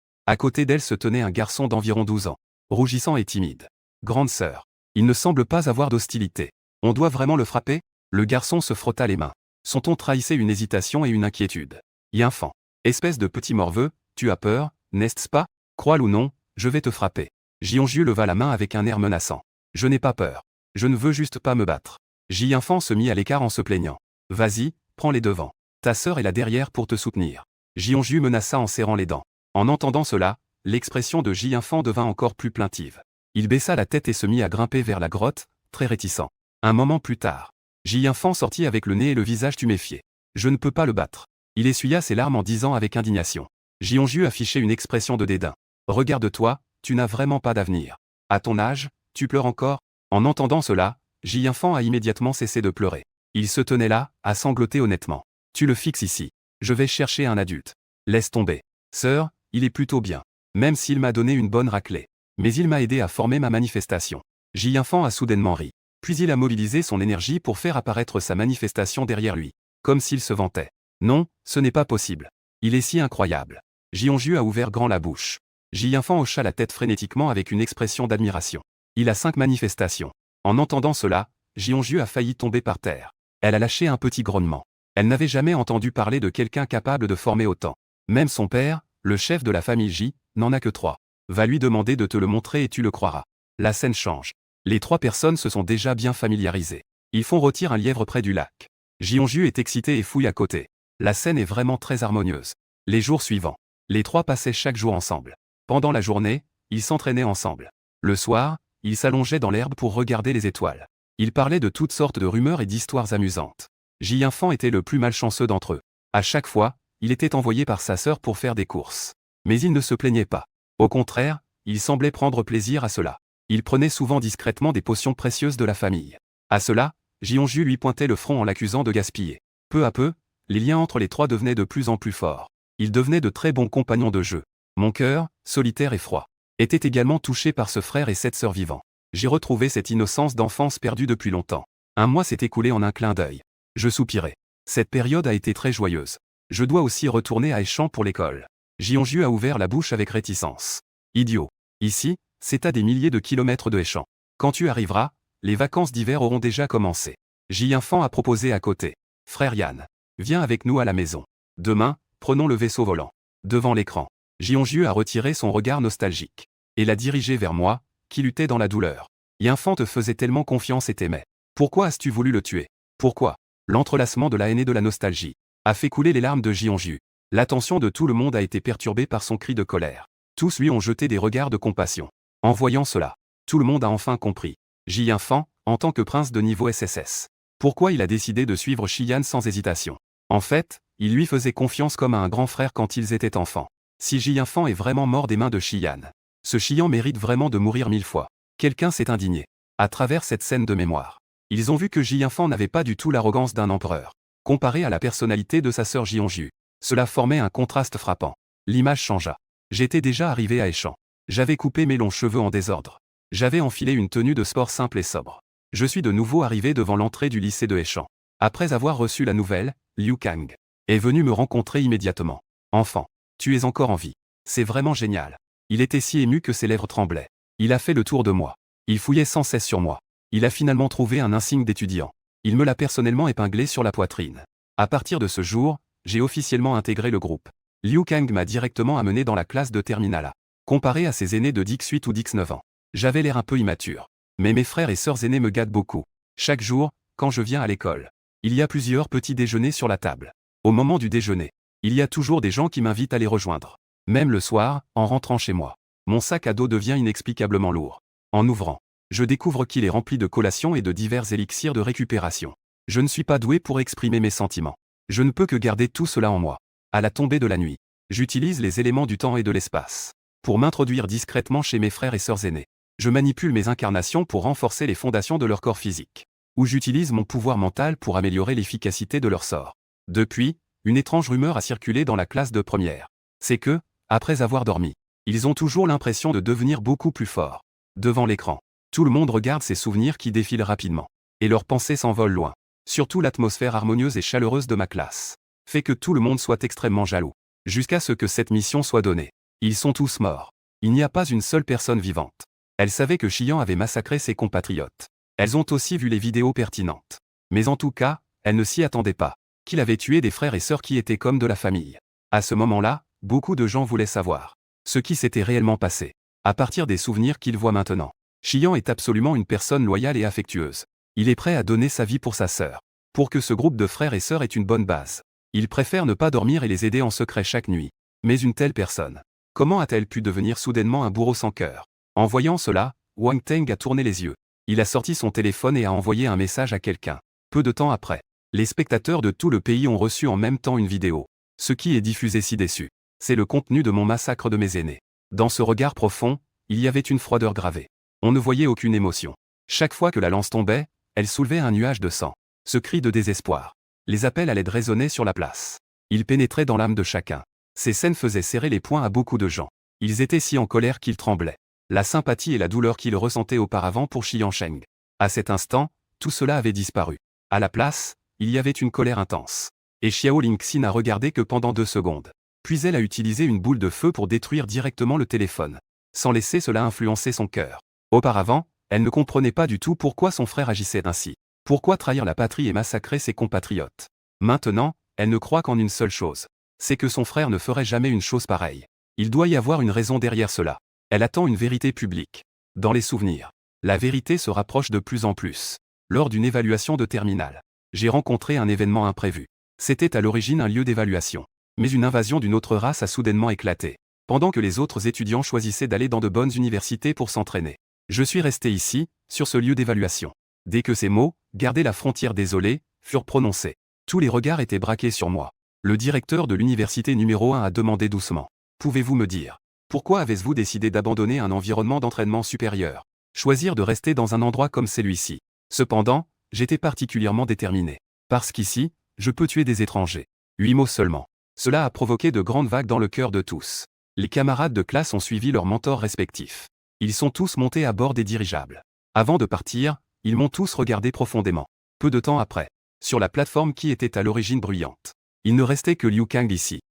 À côté d'elle se tenait un garçon d'environ 12 ans, rougissant et timide. Grande sœur. Il ne semble pas avoir d'hostilité. On doit vraiment le frapper? Le garçon se frotta les mains. Son ton trahissait une hésitation et une inquiétude. Yinfan. Espèce de petit morveux, tu as peur, n'est-ce pas? Crois-le ou non, je vais te frapper. Jianju leva la main avec un air menaçant. Je n'ai pas peur. Je ne veux juste pas me battre. Yinfan se mit à l'écart en se plaignant. Vas-y, prends les devants. Ta sœur est là derrière pour te soutenir. Jianju menaça en serrant les dents. En entendant cela, l'expression de Yinfan devint encore plus plaintive. Il baissa la tête et se mit à grimper vers la grotte, très réticent. Un moment plus tard, Yinfan sortit avec le nez et le visage tuméfié. Je ne peux pas le battre. Il essuya ses larmes en disant avec indignation. Jianju affichait une expression de dédain. Regarde-toi, tu n'as vraiment pas d'avenir. À ton âge, tu pleures encore? En entendant cela, Yinfan a immédiatement cessé de pleurer. Il se tenait là, à sangloter honnêtement. Tu le fixes ici. Je vais chercher un adulte. Laisse tomber. Sœur, il est plutôt bien. Même s'il m'a donné une bonne raclée. Mais il m'a aidé à former ma manifestation. Yinfan a soudainement ri. Puis il a mobilisé son énergie pour faire apparaître sa manifestation derrière lui. Comme s'il se vantait. Non, ce n'est pas possible. Il est si incroyable. Jianju a ouvert grand la bouche. Yinfan hocha la tête frénétiquement avec une expression d'admiration. Il a 5 manifestations. En entendant cela, Jianju a failli tomber par terre. Elle a lâché un petit grognement. Elle n'avait jamais entendu parler de quelqu'un capable de former autant. Même son père, le chef de la famille J, n'en a que 3. Va lui demander de te le montrer et tu le croiras. La scène change. Les 3 personnes se sont déjà bien familiarisées. Ils font rôtir un lièvre près du lac. Jianju est excité et fouille à côté. La scène est vraiment très harmonieuse. Les jours suivants, les 3 passaient chaque jour ensemble. Pendant la journée, ils s'entraînaient ensemble. Le soir, ils s'allongeaient dans l'herbe pour regarder les étoiles. Ils parlaient de toutes sortes de rumeurs et d'histoires amusantes. Yinfan était le plus malchanceux d'entre eux. À chaque fois, il était envoyé par sa sœur pour faire des courses. Mais il ne se plaignait pas. Au contraire, il semblait prendre plaisir à cela. Il prenait souvent discrètement des potions précieuses de la famille. À cela, Jianju lui pointait le front en l'accusant de gaspiller. Peu à peu, les liens entre les 3 devenaient de plus en plus forts. Ils devenaient de très bons compagnons de jeu. Mon cœur, solitaire et froid, était également touché par ce frère et cette sœur vivants. J'ai retrouvé cette innocence d'enfance perdue depuis longtemps. Un mois s'est écoulé en un clin d'œil. Je soupirai. Cette période a été très joyeuse. Je dois aussi retourner à Échamps pour l'école. Jianju a ouvert la bouche avec réticence. Idiot. Ici, c'est à des milliers de kilomètres de Échamps. Quand tu arriveras, les vacances d'hiver auront déjà commencé. Yinfan a proposé à côté. Frère Yan, viens avec nous à la maison. Demain, prenons le vaisseau volant. Devant l'écran, Jianju a retiré son regard nostalgique. Et l'a dirigé vers moi, qui luttait dans la douleur. Yinfan te faisait tellement confiance et t'aimait. Pourquoi as-tu voulu le tuer? Pourquoi? L'entrelacement de la haine et de la nostalgie a fait couler les larmes de Jianju. L'attention de tout le monde a été perturbée par son cri de colère. Tous lui ont jeté des regards de compassion. En voyant cela, tout le monde a enfin compris. Yinfan, en tant que prince de niveau SSS. Pourquoi il a décidé de suivre Shiyan sans hésitation? En fait, il lui faisait confiance comme à un grand frère quand ils étaient enfants. Si Yinfan est vraiment mort des mains de Shiyan, ce Shiyan mérite vraiment de mourir 1000 fois. Quelqu'un s'est indigné. À travers cette scène de mémoire, ils ont vu que Yinfan n'avait pas du tout l'arrogance d'un empereur. Comparé à la personnalité de sa sœur Jianju, cela formait un contraste frappant. L'image changea. J'étais déjà arrivé à Échamps. J'avais coupé mes longs cheveux en désordre. J'avais enfilé une tenue de sport simple et sobre. Je suis de nouveau arrivé devant l'entrée du lycée de Échamps. Après avoir reçu la nouvelle, Liu Kang est venu me rencontrer immédiatement. Enfant, tu es encore en vie. C'est vraiment génial. Il était si ému que ses lèvres tremblaient. Il a fait le tour de moi. Il fouillait sans cesse sur moi. Il a finalement trouvé un insigne d'étudiant. Il me l'a personnellement épinglé sur la poitrine. À partir de ce jour, j'ai officiellement intégré le groupe. Liu Kang m'a directement amené dans la classe de Terminale A. Comparé à ses aînés de X8 ou d'X9 ans, j'avais l'air un peu immature. Mais mes frères et sœurs aînés me gâtent beaucoup. Chaque jour, quand je viens à l'école, il y a plusieurs petits déjeuners sur la table. Au moment du déjeuner, il y a toujours des gens qui m'invitent à les rejoindre. Même le soir, en rentrant chez moi, mon sac à dos devient inexplicablement lourd. En ouvrant, je découvre qu'il est rempli de collations et de divers élixirs de récupération. Je ne suis pas doué pour exprimer mes sentiments. Je ne peux que garder tout cela en moi. À la tombée de la nuit, j'utilise les éléments du temps et de l'espace pour m'introduire discrètement chez mes frères et sœurs aînés. Je manipule mes incarnations pour renforcer les fondations de leur corps physique, ou j'utilise mon pouvoir mental pour améliorer l'efficacité de leur sort. Depuis, une étrange rumeur a circulé dans la classe de première. C'est que, après avoir dormi, ils ont toujours l'impression de devenir beaucoup plus forts. Devant l'écran, tout le monde regarde ces souvenirs qui défilent rapidement, et leurs pensées s'envolent loin. Surtout l'atmosphère harmonieuse et chaleureuse de ma classe fait que tout le monde soit extrêmement jaloux. Jusqu'à ce que cette mission soit donnée. Ils sont tous morts. Il n'y a pas une seule personne vivante. Elles savaient que Xian avait massacré ses compatriotes. Elles ont aussi vu les vidéos pertinentes. Mais en tout cas, elles ne s'y attendaient pas. Qu'il avait tué des frères et sœurs qui étaient comme de la famille. À ce moment-là, beaucoup de gens voulaient savoir ce qui s'était réellement passé. À partir des souvenirs qu'ils voient maintenant, Xian est absolument une personne loyale et affectueuse. Il est prêt à donner sa vie pour sa sœur. Pour que ce groupe de frères et sœurs ait une bonne base. Il préfère ne pas dormir et les aider en secret chaque nuit. Mais une telle personne, comment a-t-elle pu devenir soudainement un bourreau sans cœur? En voyant cela, Wang Teng a tourné les yeux. Il a sorti son téléphone et a envoyé un message à quelqu'un. Peu de temps après, les spectateurs de tout le pays ont reçu en même temps une vidéo. Ce qui est diffusé ci-dessus, c'est le contenu de mon massacre de mes aînés. Dans ce regard profond, il y avait une froideur gravée. On ne voyait aucune émotion. Chaque fois que la lance tombait, elle soulevait un nuage de sang. Ce cri de désespoir. Les appels à l'aide résonnaient sur la place. Ils pénétraient dans l'âme de chacun. Ces scènes faisaient serrer les poings à beaucoup de gens. Ils étaient si en colère qu'ils tremblaient. La sympathie et la douleur qu'ils ressentaient auparavant pour Xian Sheng. À cet instant, tout cela avait disparu. À la place, il y avait une colère intense. Et Xiao Lingxin n'a regardé que pendant 2 secondes. Puis elle a utilisé une boule de feu pour détruire directement le téléphone, sans laisser cela influencer son cœur. Auparavant, elle ne comprenait pas du tout pourquoi son frère agissait ainsi. Pourquoi trahir la patrie et massacrer ses compatriotes? Maintenant, elle ne croit qu'en une seule chose. C'est que son frère ne ferait jamais une chose pareille. Il doit y avoir une raison derrière cela. Elle attend une vérité publique. Dans les souvenirs, la vérité se rapproche de plus en plus. Lors d'une évaluation de terminale, j'ai rencontré un événement imprévu. C'était à l'origine un lieu d'évaluation. Mais une invasion d'une autre race a soudainement éclaté. Pendant que les autres étudiants choisissaient d'aller dans de bonnes universités pour s'entraîner. Je suis resté ici, sur ce lieu d'évaluation. Dès que ces mots, gardez la frontière désolée, furent prononcés, tous les regards étaient braqués sur moi. Le directeur de l'université numéro 1 a demandé doucement. Pouvez-vous me dire, pourquoi avez-vous décidé d'abandonner un environnement d'entraînement supérieur? Choisir de rester dans un endroit comme celui-ci. Cependant, j'étais particulièrement déterminé. Parce qu'ici, je peux tuer des étrangers. 8 mots seulement. Cela a provoqué de grandes vagues dans le cœur de tous. Les camarades de classe ont suivi leurs mentors respectifs. Ils sont tous montés à bord des dirigeables. Avant de partir, ils m'ont tous regardé profondément. Peu de temps après, sur la plateforme qui était à l'origine bruyante, il ne restait que Liu Kang ici.